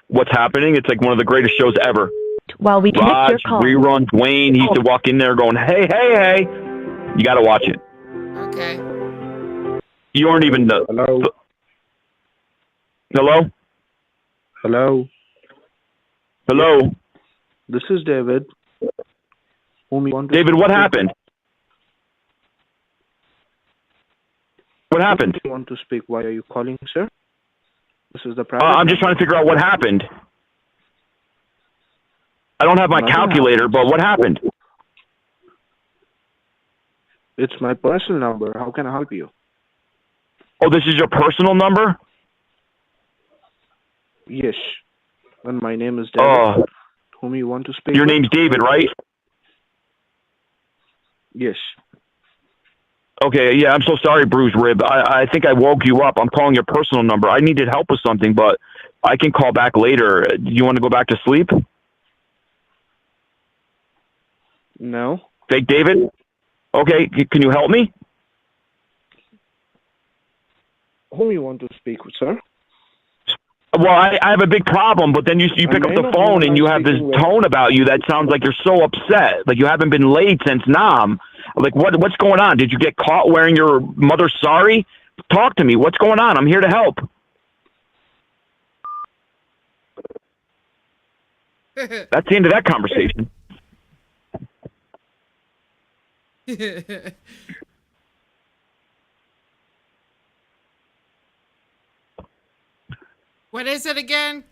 F: What's happening? It's like one of the greatest shows ever.
M: While we connect
F: Raj,
M: your call.
F: reruns, Wayne, he used to walk in there going, hey, hey, hey. You got to watch it.
E: Okay.
F: You aren't even...
Q: Hello?
F: Hello?
Q: Hello?
F: Hello?
Q: This is David. Whom you want to
F: David,
Q: speak
F: what
Q: to?
F: happened? What happened?
Q: You want to speak? Why are you calling, sir? This is the private
F: I'm just trying to figure out what happened. I don't have my
Q: Nothing
F: calculator, but what happened?
Q: It's my personal number. How can I help you?
F: Oh, this is your personal number?
Q: Yes. And my name is David.
F: Oh,
Q: Whom you want to speak
F: your
Q: with?
F: name's David, right?
Q: Yes.
F: Okay, yeah, I'm so sorry, Bruce Rib. I think I woke you up. I'm calling your personal number. I needed help with something, but I can call back later. Do you want to go back to sleep?
Q: No.
F: Fake David? Okay, can you help me?
Q: Whom you want to speak with, sir?
F: Well, I have a big problem, but then you pick up the phone and you have this tone about you that sounds like you're so upset. Like you haven't been laid since Nam. Like what's going on? Did you get caught wearing your mother's sari? Talk to me. What's going on? I'm here to help. That's the end of that conversation.
E: What is it again?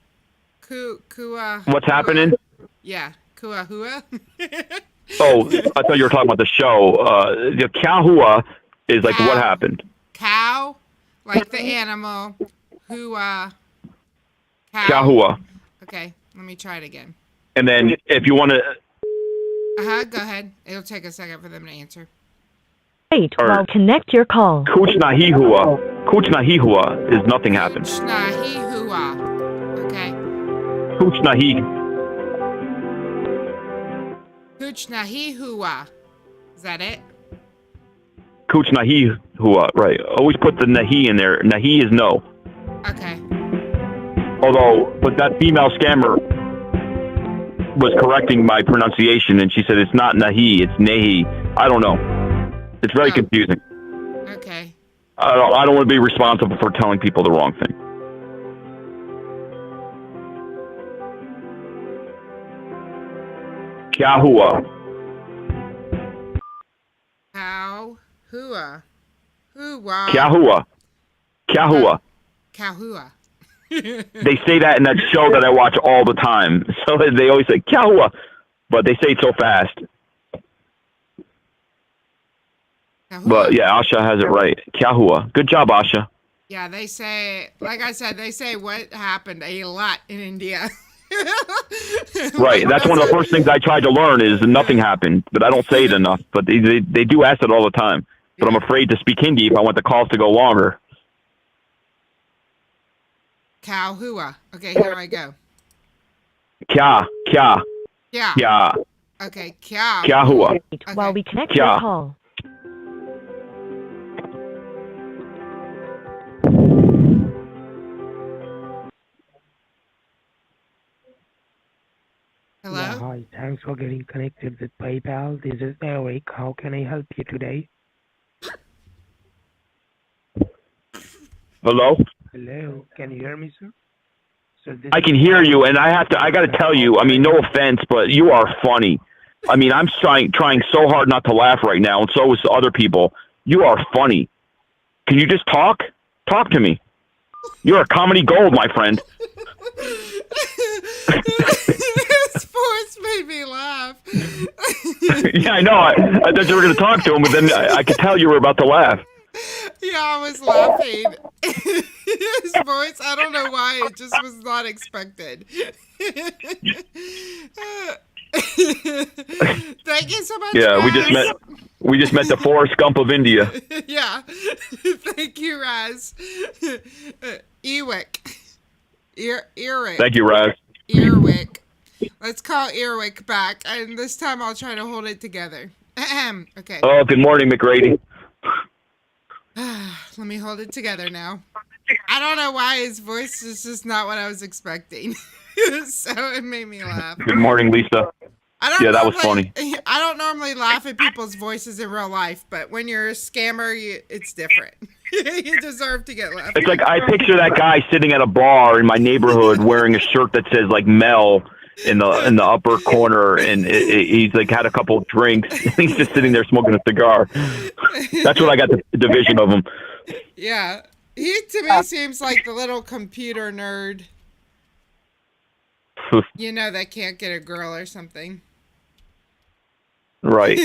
E: Kua.
F: What's happening?
E: Yeah, Kua Hua.
F: Oh, I thought you were talking about the show. The Kahua is like what happened.
E: Cow, like the animal. Hua. Cow.
F: Kahua.
E: Okay, let me try it again.
F: And then if you want to...
E: Go ahead. It'll take a second for them to answer.
M: Wait, while connect your call.
F: Kuchnahihua. Kuchnahihua is nothing happened.
E: Kuchnahihua. Okay.
F: Kuchnahi.
E: Kuchnahihua. Is that it?
F: Kuchnahihua, right. Always put the nahi in there. Nahi is no.
E: Okay.
F: But that female scammer was correcting my pronunciation, and she said it's not nahi, it's nahi. I don't know. It's very confusing.
E: Okay.
F: I don't want to be responsible for telling people the wrong thing. Kahua.
E: Cow. Hua. Hua.
F: Kahua. Kahua.
E: Kahua.
F: They say that in that show that I watch all the time. So they always say Kahua, but they say it so fast.
E: Kahua.
F: But yeah, Asha has it right. Kahua. Good job, Asha.
E: Yeah, they say, like I said, they say what happened a lot in India.
F: Right. That's one of the first things I tried to learn is nothing happened, but I don't say it enough. But they do ask it all the time. But I'm afraid to speak Hindi if I want the calls to go longer.
E: Cow Hua. Okay, here I go.
F: Kya.
E: Yeah. Okay, Kya.
F: Kya hua.
E: Okay.
M: While we connect
F: Kya.
M: your call.
E: Hello?
R: Yeah, hi. Thanks for getting connected with PayPal. This is Eric. How can I help you today?
F: Hello?
R: Hello. Can you hear me, sir?
F: I can hear you, and I got to tell you, I mean, no offense, but you are funny. I mean, I'm trying so hard not to laugh right now, and so is other people. You are funny. Can you just talk? Talk to me. You're a comedy gold, my friend.
E: Sports made me laugh.
F: Yeah, I know. I thought you were going to talk to him, but then I could tell you were about to laugh.
E: Yeah, I was laughing. his voice. I don't know why. It just was not expected. Thank you so much.
F: Yeah,
E: Raz.
F: we just met the Forrest Gump of India.
E: Yeah. Thank you, Raz. Ewick. Earwick.
F: Thank you, Raz.
E: Earwick. Let's call Earwick back, and this time I'll try to hold it together. Okay.
F: Oh, good morning, McGrady.
E: Let me hold it together now. I don't know why his voice is just not what I was expecting. So it made me laugh.
F: Good morning, Lisa. Yeah, that was funny.
E: I don't normally laugh at people's voices in real life, but when you're a scammer, it's different. You deserve to get laughed.
F: It's like I picture that guy sitting at a bar in my neighborhood wearing a shirt that says like Mel in the upper corner, and he's like had a couple of drinks. He's just sitting there smoking a cigar. That's what I got the vision of him.
E: Yeah, he to me seems like the little computer nerd. You know, that can't get a girl or something.
F: Right.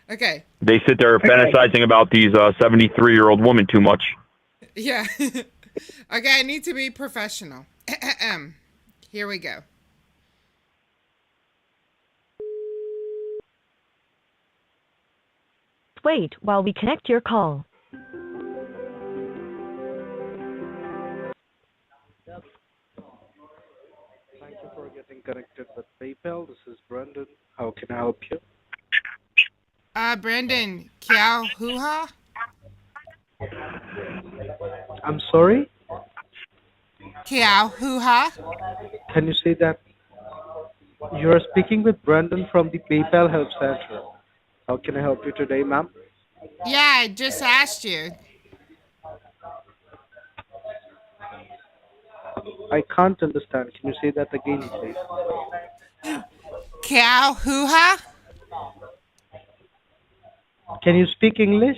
E: Okay.
F: They sit there fantasizing about these 73-year-old women too much.
E: Yeah. Okay, I need to be professional. Here we go.
M: Wait while we connect your call.
O: Thank you for getting connected with PayPal. This is Brendan. How can I help you?
E: Brendan, Kiao Hoo-ha?
O: I'm sorry?
E: Kiao Hoo-ha?
O: Can you say that? You are speaking with Brendan from the PayPal Help Center. How can I help you today, ma'am?
E: Yeah, I just asked you.
O: I can't understand. Can you say that again, please?
E: Kiao Hoo-ha?
O: Can you speak English?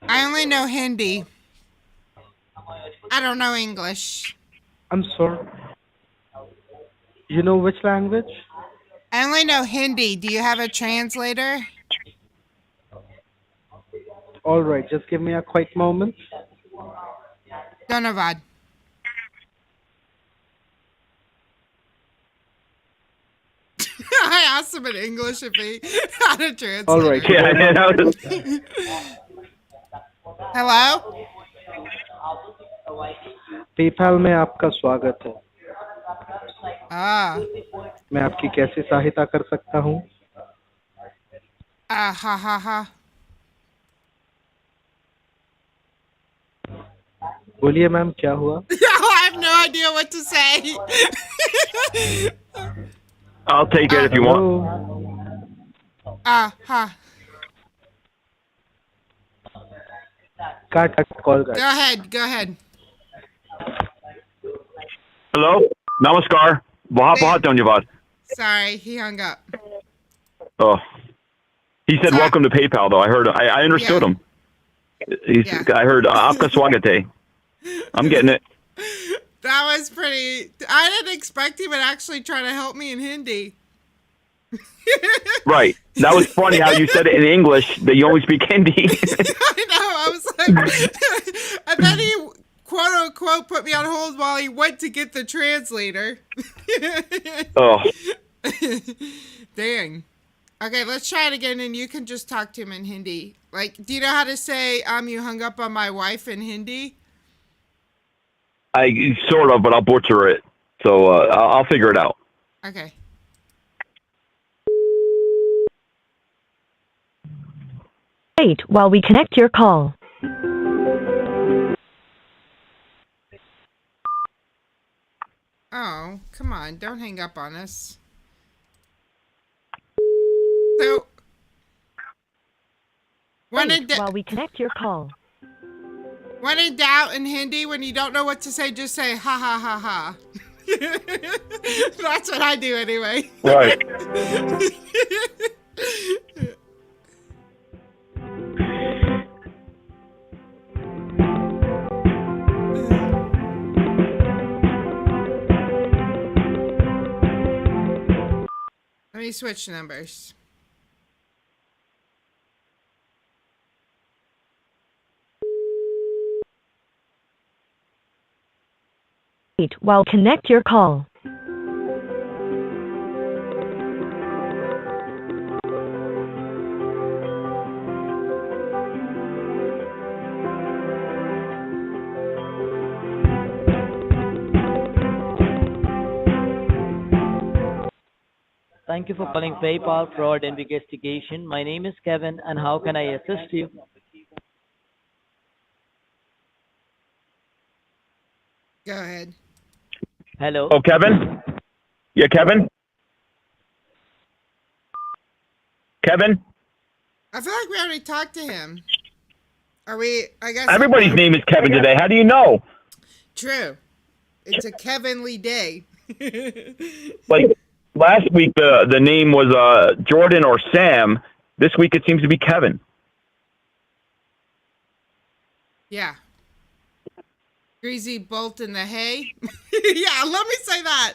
E: I only know Hindi. I don't know English.
O: I'm sorry. You know which language?
E: I only know Hindi. Do you have a translator?
O: All right, just give me a quick moment.
E: Dhanyavad. I asked him in English if he had a translator.
O: All right.
E: Hello?
O: PayPal में आपका स्वागत है। मैं आपकी कैसे सहायता कर सकता हूँ?
E: Ha ha ha.
O: बोलिए मैम क्या हुआ?
E: I have no idea what to say.
F: I'll take it if you want.
E: Ha.
O: Cut call.
E: Go ahead.
F: Hello? Namaskar. Bahut Dhanyavad.
E: Sorry, he hung up.
F: Oh. He said welcome to PayPal though. I understood him. I heard Aapka Swagate. I'm getting it.
E: That was pretty. I didn't expect he would actually try to help me in Hindi.
F: Right. That was funny how you said it in English that you only speak Hindi.
E: I know. I was like, and then he quote unquote put me on hold while he went to get the translator.
F: Oh.
E: Dang. Okay, let's try it again, and you can just talk to him in Hindi. Like, do you know how to say you hung up on my wife in Hindi?
F: I sort of, but I'll butcher it. So I'll figure it out.
E: Okay.
M: Wait while we connect your call.
E: Oh, come on. Don't hang up on us. So,
M: Wait while we connect your call.
E: When in doubt in Hindi, when you don't know what to say, just say ha ha ha ha. That's what I do anyway.
F: Right.
E: Let me switch numbers.
M: Wait while connect your call.
N: Thank you for calling PayPal Fraud Investigation. My name is Kevin, and how can I assist you?
E: Go ahead.
N: Hello.
F: Oh, Kevin? Yeah, Kevin? Kevin?
E: I feel like we already talked to him. Are we? I guess
F: Everybody's name is Kevin today. How do you know?
E: True. It's a Kevinly day.
F: Like last week, the name was Jordan or Sam. This week it seems to be Kevin.
E: Yeah. Greasy bolt in the hay. Yeah, let me say that.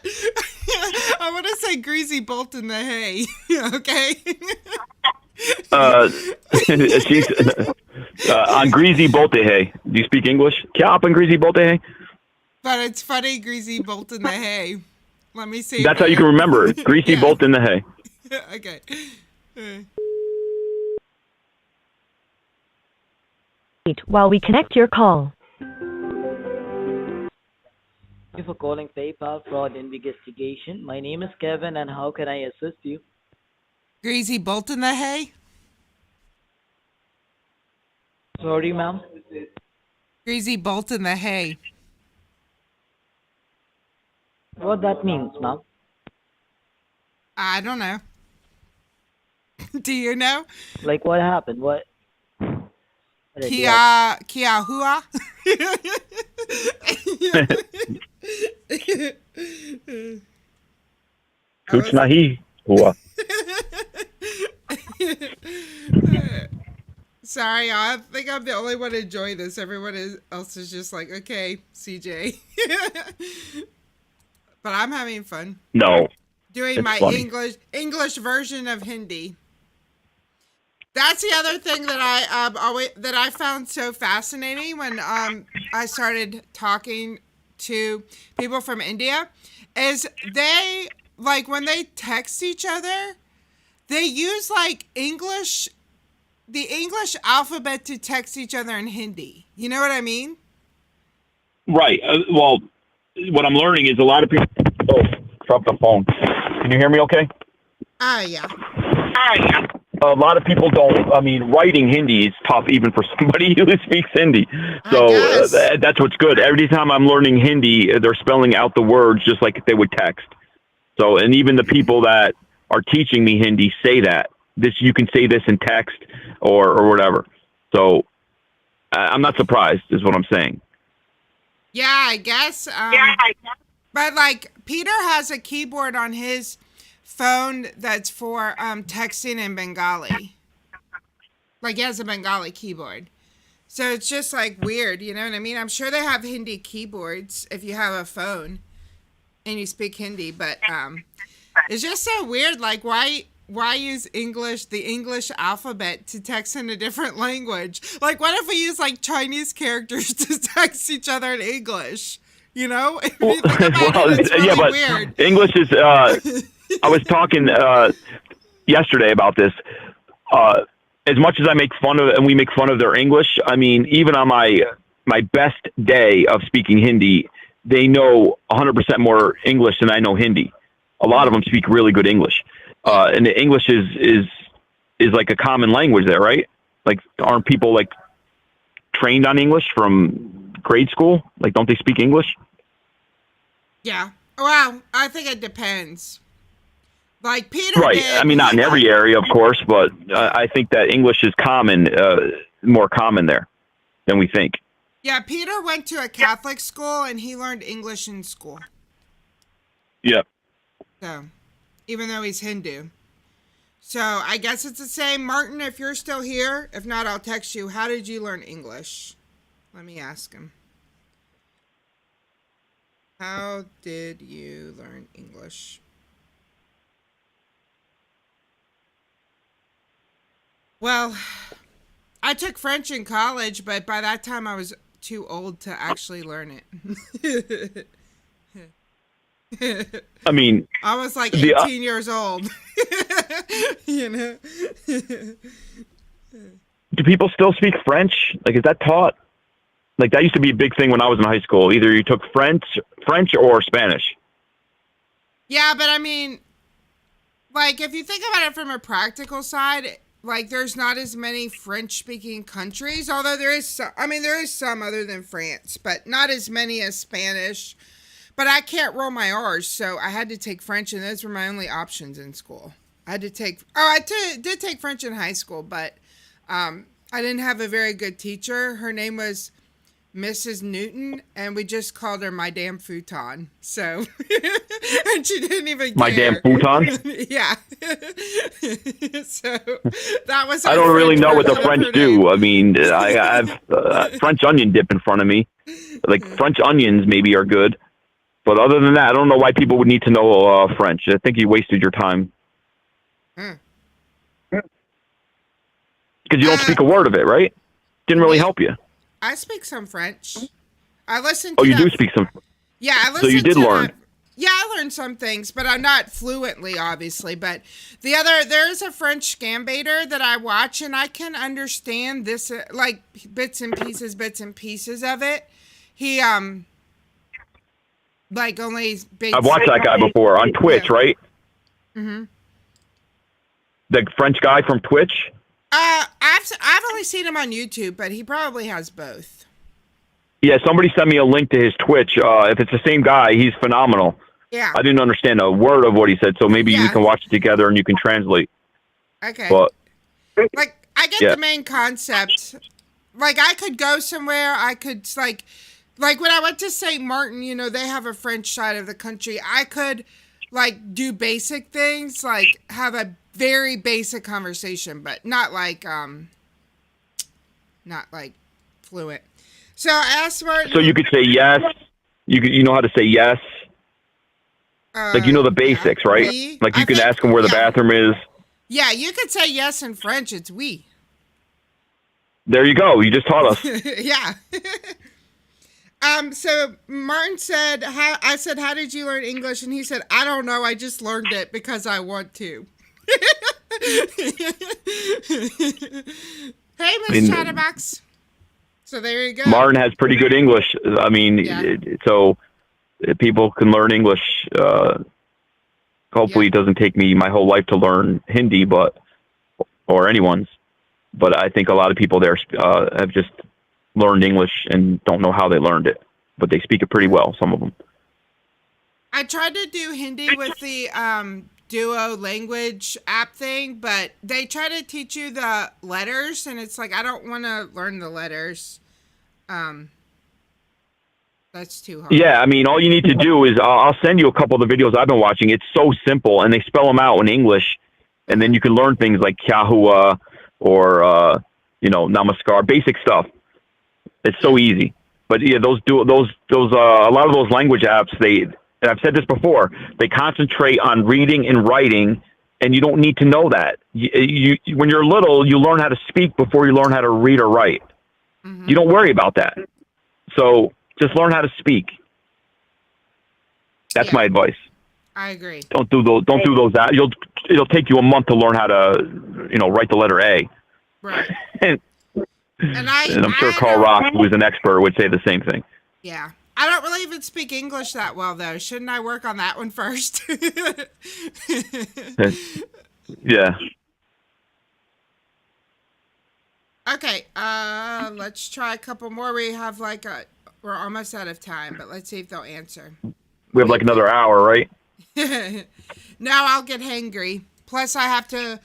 E: I want to say greasy bolt in the hay. Okay.
F: She's on greasy bolte hay. Do you speak English? Kya aap on greasy bolte hay?
E: But it's funny, greasy bolt in the hay. Let me see.
F: That's how you can remember it. Greasy bolt in the hay.
E: Okay.
M: Wait while we connect your call.
N: Thank you for calling PayPal Fraud Investigation. My name is Kevin, and how can I assist you?
E: Greasy bolt in the hay?
N: Sorry, ma'am.
E: Greasy bolt in the hay.
N: What that means, ma'am?
E: I don't know. Do you know?
N: Like what happened? What?
E: Kia hua?
F: Kuch nahi hua.
E: Sorry, I think I'm the only one enjoying this. Everyone else is just like, okay, CJ. But I'm having fun.
F: No.
E: Doing my English version of Hindi. That's the other thing that I found so fascinating when I started talking to people from India is they like when they text each other, they use like the English alphabet to text each other in Hindi. You know what I mean?
F: Right. Well, what I'm learning is a lot of people. Oh, drop the phone. Can you hear me? Okay.
E: Yeah.
F: A lot of people don't. I mean, writing Hindi is tough even for somebody who speaks Hindi. So that's what's good. Every time I'm learning Hindi, they're spelling out the words just like they would text. So, and even the people that are teaching me Hindi say that you can say this in text or whatever. So, I'm not surprised, is what I'm saying.
E: Yeah, I guess. But like Peter has a keyboard on his phone that's for texting in Bengali. Like he has a Bengali keyboard. So it's just like weird, you know what I mean? I'm sure they have Hindi keyboards if you have a phone and you speak Hindi, but it's just so weird. Like why use the English alphabet to text in a different language? Like what if we use like Chinese characters to text each other in English? You know? But weird.
F: English is I was talking yesterday about this. As much as I make fun of, and we make fun of their English, I mean, even on my best day of speaking Hindi, they know 100% more English than I know Hindi. A lot of them speak really good English, and the English is like a common language there, right? Like, aren't people like trained on English from grade school? Like, don't they speak English?
E: Yeah. Well, I think it depends. Like Peter
F: right.
E: did.
F: I mean, not in every area, of course, but I think that English is more common there than we think.
E: Yeah, Peter went to a Catholic school and he learned English in school.
F: Yeah.
E: So, even though he's Hindu. So, I guess it's the same. Martin, if you're still here, if not, I'll text you. How did you learn English? Let me ask him. How did you learn English? Well, I took French in college, but by that time I was too old to actually learn it.
F: I mean,
E: I was like
F: the,
E: 18 years old. You know?
F: do people still speak French? Like, is that taught? Like, that used to be a big thing when I was in high school. Either you took French or Spanish.
E: Yeah, but I mean, like, if you think about it from a practical side, like, there's not as many French-speaking countries, although there is some, I mean, there is some other than France, but not as many as Spanish. But I can't roll my R's, so I had to take French, and those were my only options in school. I had to take, did take French in high school, but I didn't have a very good teacher. Her name was Mrs. Newton, and we just called her my damn futon. So, and she didn't even
F: My
E: care.
F: damn futon?
E: Yeah. So that was.
F: I don't really know what the French do. I mean, I have French onion dip in front of me. Like, French onions maybe are good. But other than that, I don't know why people would need to know French. I think you wasted your time. Because you don't speak a word of it, right? Didn't really help you.
E: I speak some French. I listened
F: Oh,
E: to
F: you
E: that-
F: do speak some.
E: Yeah, I listened
F: So you did
E: to
F: learn.
E: that- Yeah, I learned some things, but I'm not fluently, obviously. But there's a French scambaiter that I watch, and I can understand this, like, bits and pieces of it. He, like, only...
F: I've watched that guy before on Twitch, right?
E: Mm-hmm.
F: The French guy from Twitch?
E: I've only seen him on YouTube, but he probably has both.
F: Yeah, somebody sent me a link to his Twitch. If it's the same guy, he's phenomenal.
E: Yeah.
F: I didn't understand a word of what he said, so maybe we can watch it together and you can translate.
E: Okay.
F: But,
E: like, I get the main concept. Like, I could go somewhere, I could, like when I went to St. Martin, you know, they have a French side of the country. I could, like, do basic things, like, have a very basic conversation, but not like fluent. So I asked Martin.
F: So you could say yes. You know how to say yes. Like, you know the basics, right?
E: Oui.
F: Like, you can ask him where the bathroom is.
E: Yeah, you could say yes in French. It's oui.
F: There you go. You just taught us.
E: Yeah. So Martin said, I said, how did you learn English? And he said, I don't know. I just learned it because I want to. Hey, Miss Chatterbox. So there you go.
F: Martin has pretty good English. I mean, so people can learn English. Hopefully it doesn't take me my whole life to learn Hindi, or anyone's. But I think a lot of people there have just learned English and don't know how they learned it. But they speak it pretty well, some of them.
E: I tried to do Hindi with the Duo language app thing, but they try to teach you the letters, and it's like, I don't want to learn the letters. That's too hard.
F: Yeah, I mean, all you need to do is I'll send you a couple of the videos I've been watching. It's so simple, and they spell them out in English, and then you can learn things like Kyahua or Namaskar, basic stuff. It's so easy. But yeah, those a lot of those language apps, and I've said this before, they concentrate on reading and writing, and you don't need to know that. When you're little, you learn how to speak before you learn how to read or write. You don't worry about that. So just learn how to speak. That's my advice.
E: I agree.
F: Don't do those. It'll take you a month to learn how to, write the letter A.
E: Right.
F: and I'm sure Carl Rock, who is an expert, would say the same thing.
E: Yeah. I don't really even speak English that well, though. Shouldn't I work on that one first?
F: Yeah.
E: Okay, let's try a couple more. We have we're almost out of time, but let's see if they'll answer.
F: We have like another hour, right?
E: Now I'll get hangry. Plus, I have to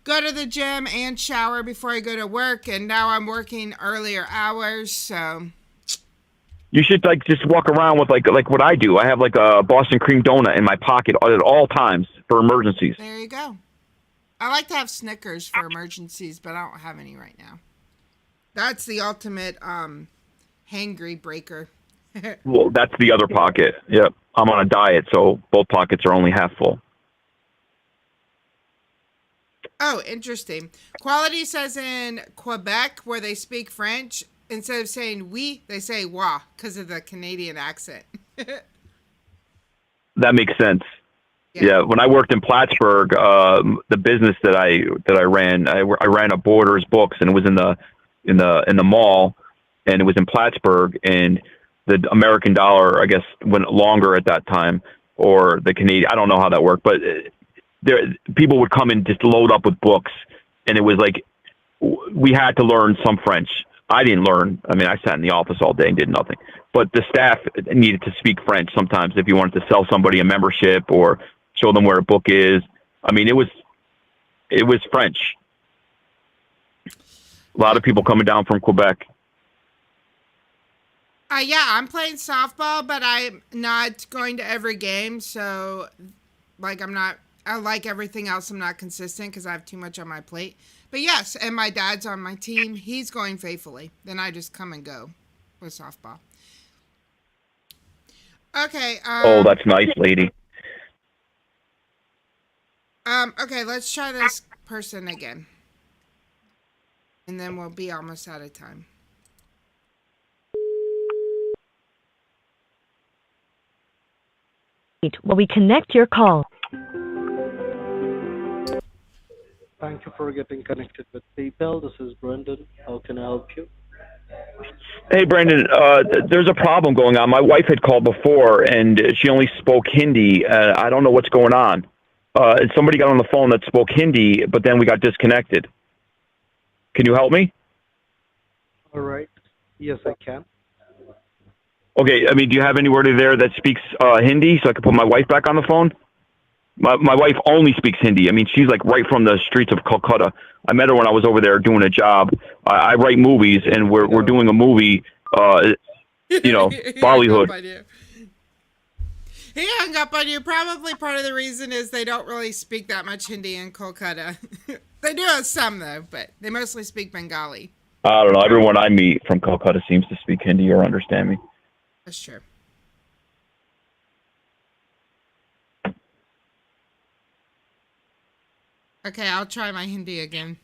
E: go to the gym and shower before I go to work, and now I'm working earlier hours, so...
F: You should just walk around with like what I do. I have like a Boston cream donut in my pocket at all times for emergencies.
E: There you go. I like to have Snickers for emergencies, but I don't have any right now. That's the ultimate hangry breaker.
F: Well, that's the other pocket. Yep. I'm on a diet, so both pockets are only half full.
E: Oh, interesting. Quality says in Quebec, where they speak French, instead of saying oui, they say wa because of the Canadian accent.
F: that makes sense. Yeah. When I worked in Plattsburgh, the business that I ran, I ran a Borders Books, and it was in the mall, and it was in Plattsburgh, and the American dollar, I guess, went longer at that time, or the Canadian. I don't know how that worked, but people would come and just load up with books, and it was like we had to learn some French. I didn't learn. I mean, I sat in the office all day and did nothing. But the staff needed to speak French sometimes if you wanted to sell somebody a membership or show them where a book is. I mean, it was French. A lot of people coming down from Quebec.
E: Yeah, I'm playing softball, but I'm not going to every game. So, like, I like everything else. I'm not consistent because I have too much on my plate. But yes, and my dad's on my team. He's going faithfully. Then I just come and go with softball. Okay.
F: Oh, that's nice, lady.
E: Okay, let's try this person again. And then we'll be almost out of time.
M: While we connect your call.
O: Thank you for getting connected with PayPal. This is Brendan. How can I help you?
F: Hey, Brandon, there's a problem going on. My wife had called before, and she only spoke Hindi. I don't know what's going on. Somebody got on the phone that spoke Hindi, but then we got disconnected. Can you help me?
O: All right. Yes, I can.
F: Okay, I mean, do you have anybody there that speaks Hindi so I can put my wife back on the phone? My wife only speaks Hindi. I mean, she's like right from the streets of Calcutta. I met her when I was over there doing a job. I write movies, and we're doing a movie, Bollywood.
E: He hung up on you. Probably part of the reason is they don't really speak that much Hindi in Kolkata. They do have some, though, but they mostly speak Bengali.
F: I don't know. Everyone I meet from Calcutta seems to speak Hindi or understand me.
E: That's true. Okay, I'll try my Hindi again.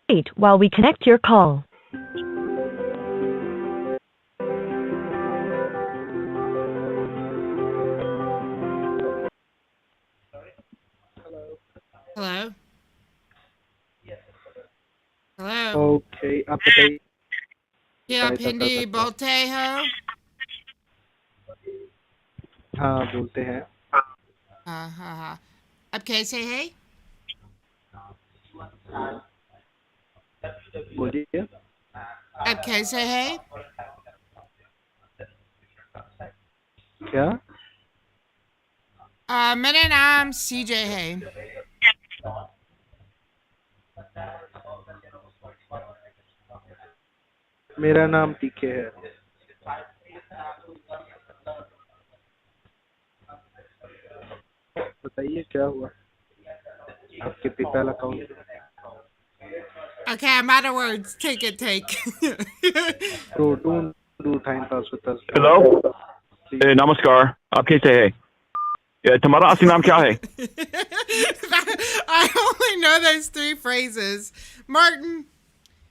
M: Wait while we connect your call.
E: Hello? Hello?
O: Okay, आप बताइए.
E: क्या आप हिंदी बोलते हो?
O: हाँ, बोलते हैं.
E: हाँ. आप कैसे हैं?
O: बोलिए.
E: आप कैसे हैं?
O: क्या?
E: मेरा नाम सीजे है.
O: मेरा नाम टीके है. बताइए क्या हुआ आपके PayPal account.
E: Okay, I'm out of words. Take.
O: So don't do time pass with us.
F: Hello? Hey, namaskar. आप कैसे हैं? तुम्हारा असली नाम क्या है?
E: I only know those 3 phrases. Martin,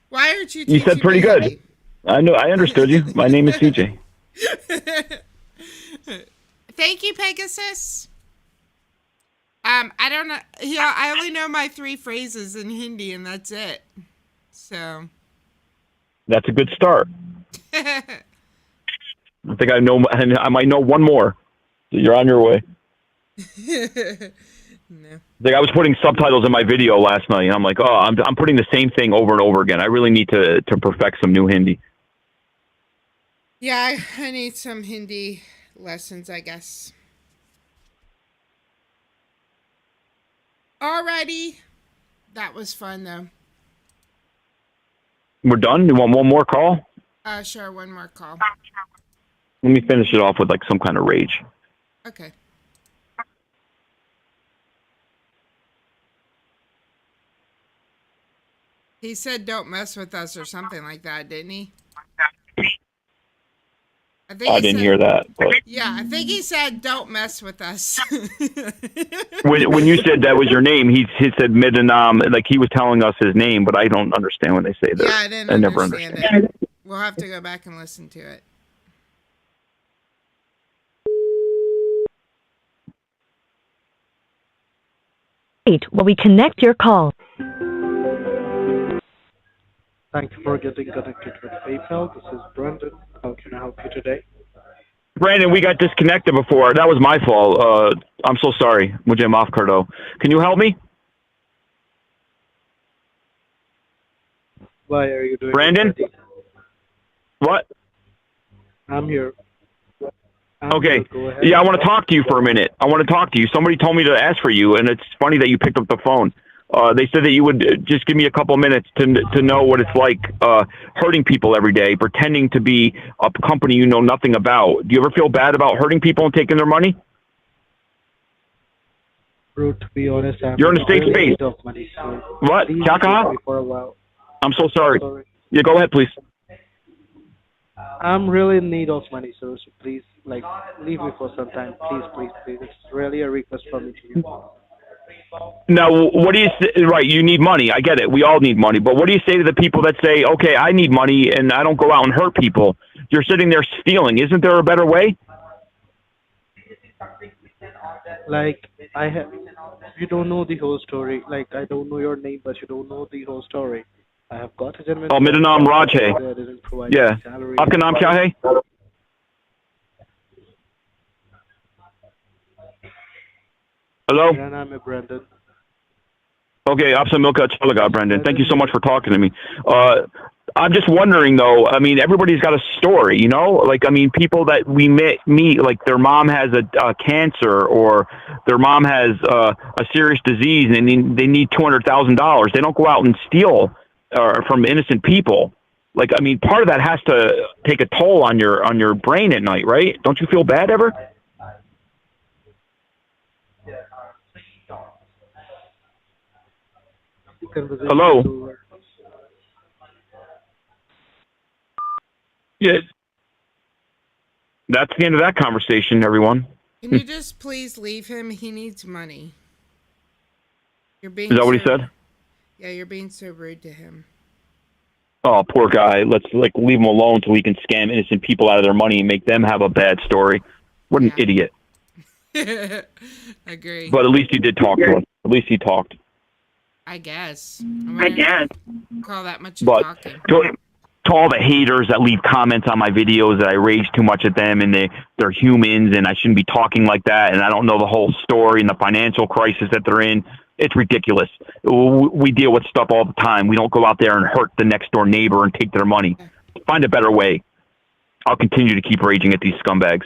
E: why aren't you teaching
F: You said pretty
E: me
F: good.
E: Hindi?
F: I know. I understood you. My name is CJ.
E: Thank you, Pegasus. I don't know. Yeah, I only know my 3 phrases in Hindi, and that's it. So.
F: That's a good start. I think I might know one more. So you're on your way.
E: No.
F: Like I was putting subtitles in my video last night, and I'm like, oh, I'm putting the same thing over and over again. I really need to perfect some new Hindi.
E: Yeah, I need some Hindi lessons, I guess. Alrighty. That was fun, though.
F: We're done? You want one more call?
E: Sure, one more call.
F: Let me finish it off with like some kind of rage.
E: Okay. He said don't mess with us or something like that, didn't he?
F: I didn't hear that. But
E: Yeah, I think he said don't mess with us.
F: when you said that was your name, he said Middenam, like he was telling us his name, but I don't understand when they say that.
E: Yeah, I never
F: understand
E: it. We'll have to go back and listen to it.
M: Wait while we connect your call.
O: Thank you for getting connected with PayPal. This is Brendan. How can I help you today?
F: Brandon, we got disconnected before. That was my fault. I'm so sorry. Mujhe maaf kar do. Can you help me?
O: Why are you doing
F: Brandon?
O: it?
F: What?
O: I'm here.
F: Okay.
O: Go ahead.
F: Yeah, I want to talk to you for a minute. I want to talk to you. Somebody told me to ask for you, and it's funny that you picked up the phone. They said that you would just give me a couple minutes to know what it's like hurting people every day, pretending to be a company you know nothing about. Do you ever feel bad about hurting people and taking their money?
O: Bro, to be honest,
F: You're in a safe space.
O: of money, so
F: What?
O: please
F: Kya kaha?
O: wait me for a while.
F: I'm so sorry. Yeah, go ahead, please.
O: I'm really in need of money, sir. So please, leave me for some time. Please, please, please. It's really a request from me to you.
F: Now, what do you say? Right, you need money. I get it. We all need money. But what do you say to the people that say, okay, I need money and I don't go out and hurt people? You're sitting there stealing. Isn't there a better way?
O: You don't know the whole story. I don't know your name, but you don't know the whole story. I have got a gentleman.
F: Oh, मेरा नाम राज है. Yeah. आपका नाम क्या है? Hello?
O: मेरा नाम है Brandon.
F: Okay, आपसे मिलकर अच्छा लगा, Brandon. Thank you so much for talking to me. I'm just wondering, though, I mean, everybody's got a story, you know? People that we meet, like their mom has a cancer or their mom has a serious disease and they need $200,000. They don't go out and steal from innocent people. Part of that has to take a toll on your brain at night, right? Don't you feel bad ever? Hello? Yeah. That's the end of that conversation, everyone.
E: Can you just please leave him? He needs money. You're being
F: Is that what he said?
E: Yeah, you're being so rude to him.
F: Oh, poor guy. Let's leave him alone so he can scam innocent people out of their money and make them have a bad story. What an idiot.
E: Agree.
F: But at least he did talk to us. At least he talked.
E: I guess. Call that much talking.
F: To all the haters that leave comments on my videos that I rage too much at them and they're humans and I shouldn't be talking like that and I don't know the whole story and the financial crisis that they're in. It's ridiculous. We deal with stuff all the time. We don't go out there and hurt the next door neighbor and take their money. Find a better way. I'll continue to keep raging at these scumbags.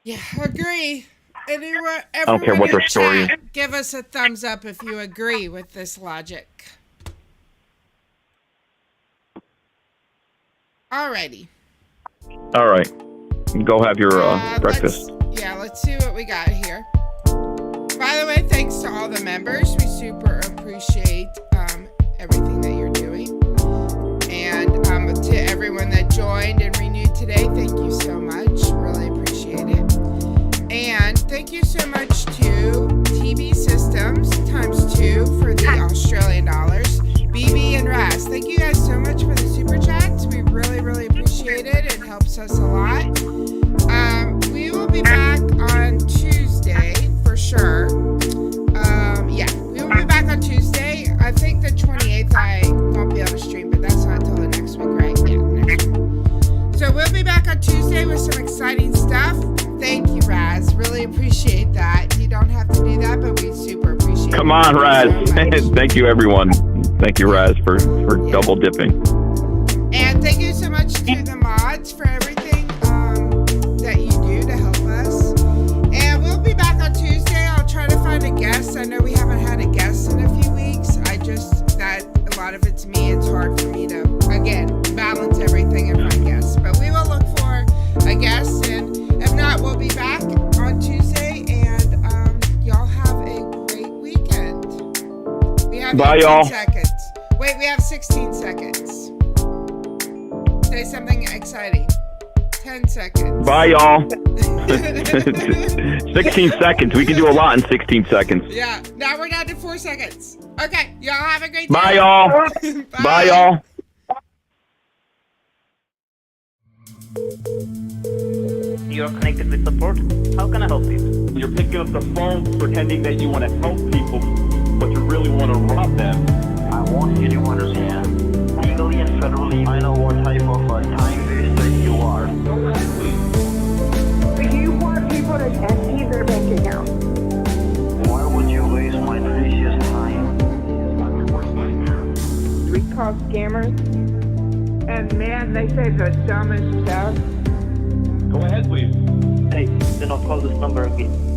E: Yeah, agree. Anyone,
F: I don't care what their story is.
E: Give us a thumbs up if you agree with this logic. Alrighty.
F: All right. Go have your breakfast.
E: Let's see what we got here. By the way, thanks to all the members. We super appreciate everything that you're doing. And to everyone that joined and renewed today, thank you so much. Really appreciate it. And thank you so much to TV Systems ×2 for the Australian dollars. BB and Raz, thank you guys so much for the super chats. We really, really appreciate it. It helps us a lot. We will be back on Tuesday for sure. We will be back on Tuesday. I think the 28th I won't be able to stream, but that's not until the next week, right? Yeah, next week. So we'll be back on Tuesday with some exciting stuff. Thank you, Raz. Really appreciate that. You don't have to do that, but we super appreciate it.
F: Come on, Raz. Thank you, everyone. Thank you, Raz, for double dipping.
E: And thank you so much to the mods for everything that you do to help us. And we'll be back on Tuesday. I'll try to find a guest. I know we haven't had a guest in a few weeks. That a lot of it's me. It's hard for me to, again, balance everything and find guests. But we will look for a guest. And if not, we'll be back on Tuesday. And y'all have a great weekend. We have
F: Bye,
E: 18
F: y'all.
E: seconds. Wait, we have 16 seconds. Say something exciting. 10 seconds.
F: Bye, y'all. 16 seconds. We can do a lot in 16 seconds.
E: Yeah. Now we're down to 4 seconds. Okay. Y'all have a great day.
F: Bye, y'all. Bye, y'all.
C: you're connected with support. How can I help you?
B: You're picking up the phone pretending that you want to help people, but you really want to rob them.
A: I want anyone who's here. Legally and federally, I know what type of time waster you are.
D: Do you want people to empty their bank account?
A: Why would you waste my precious time?
D: We call scammers. And man, they say the dumbest stuff.
B: Go ahead, please.
A: Hey, do not call this number again.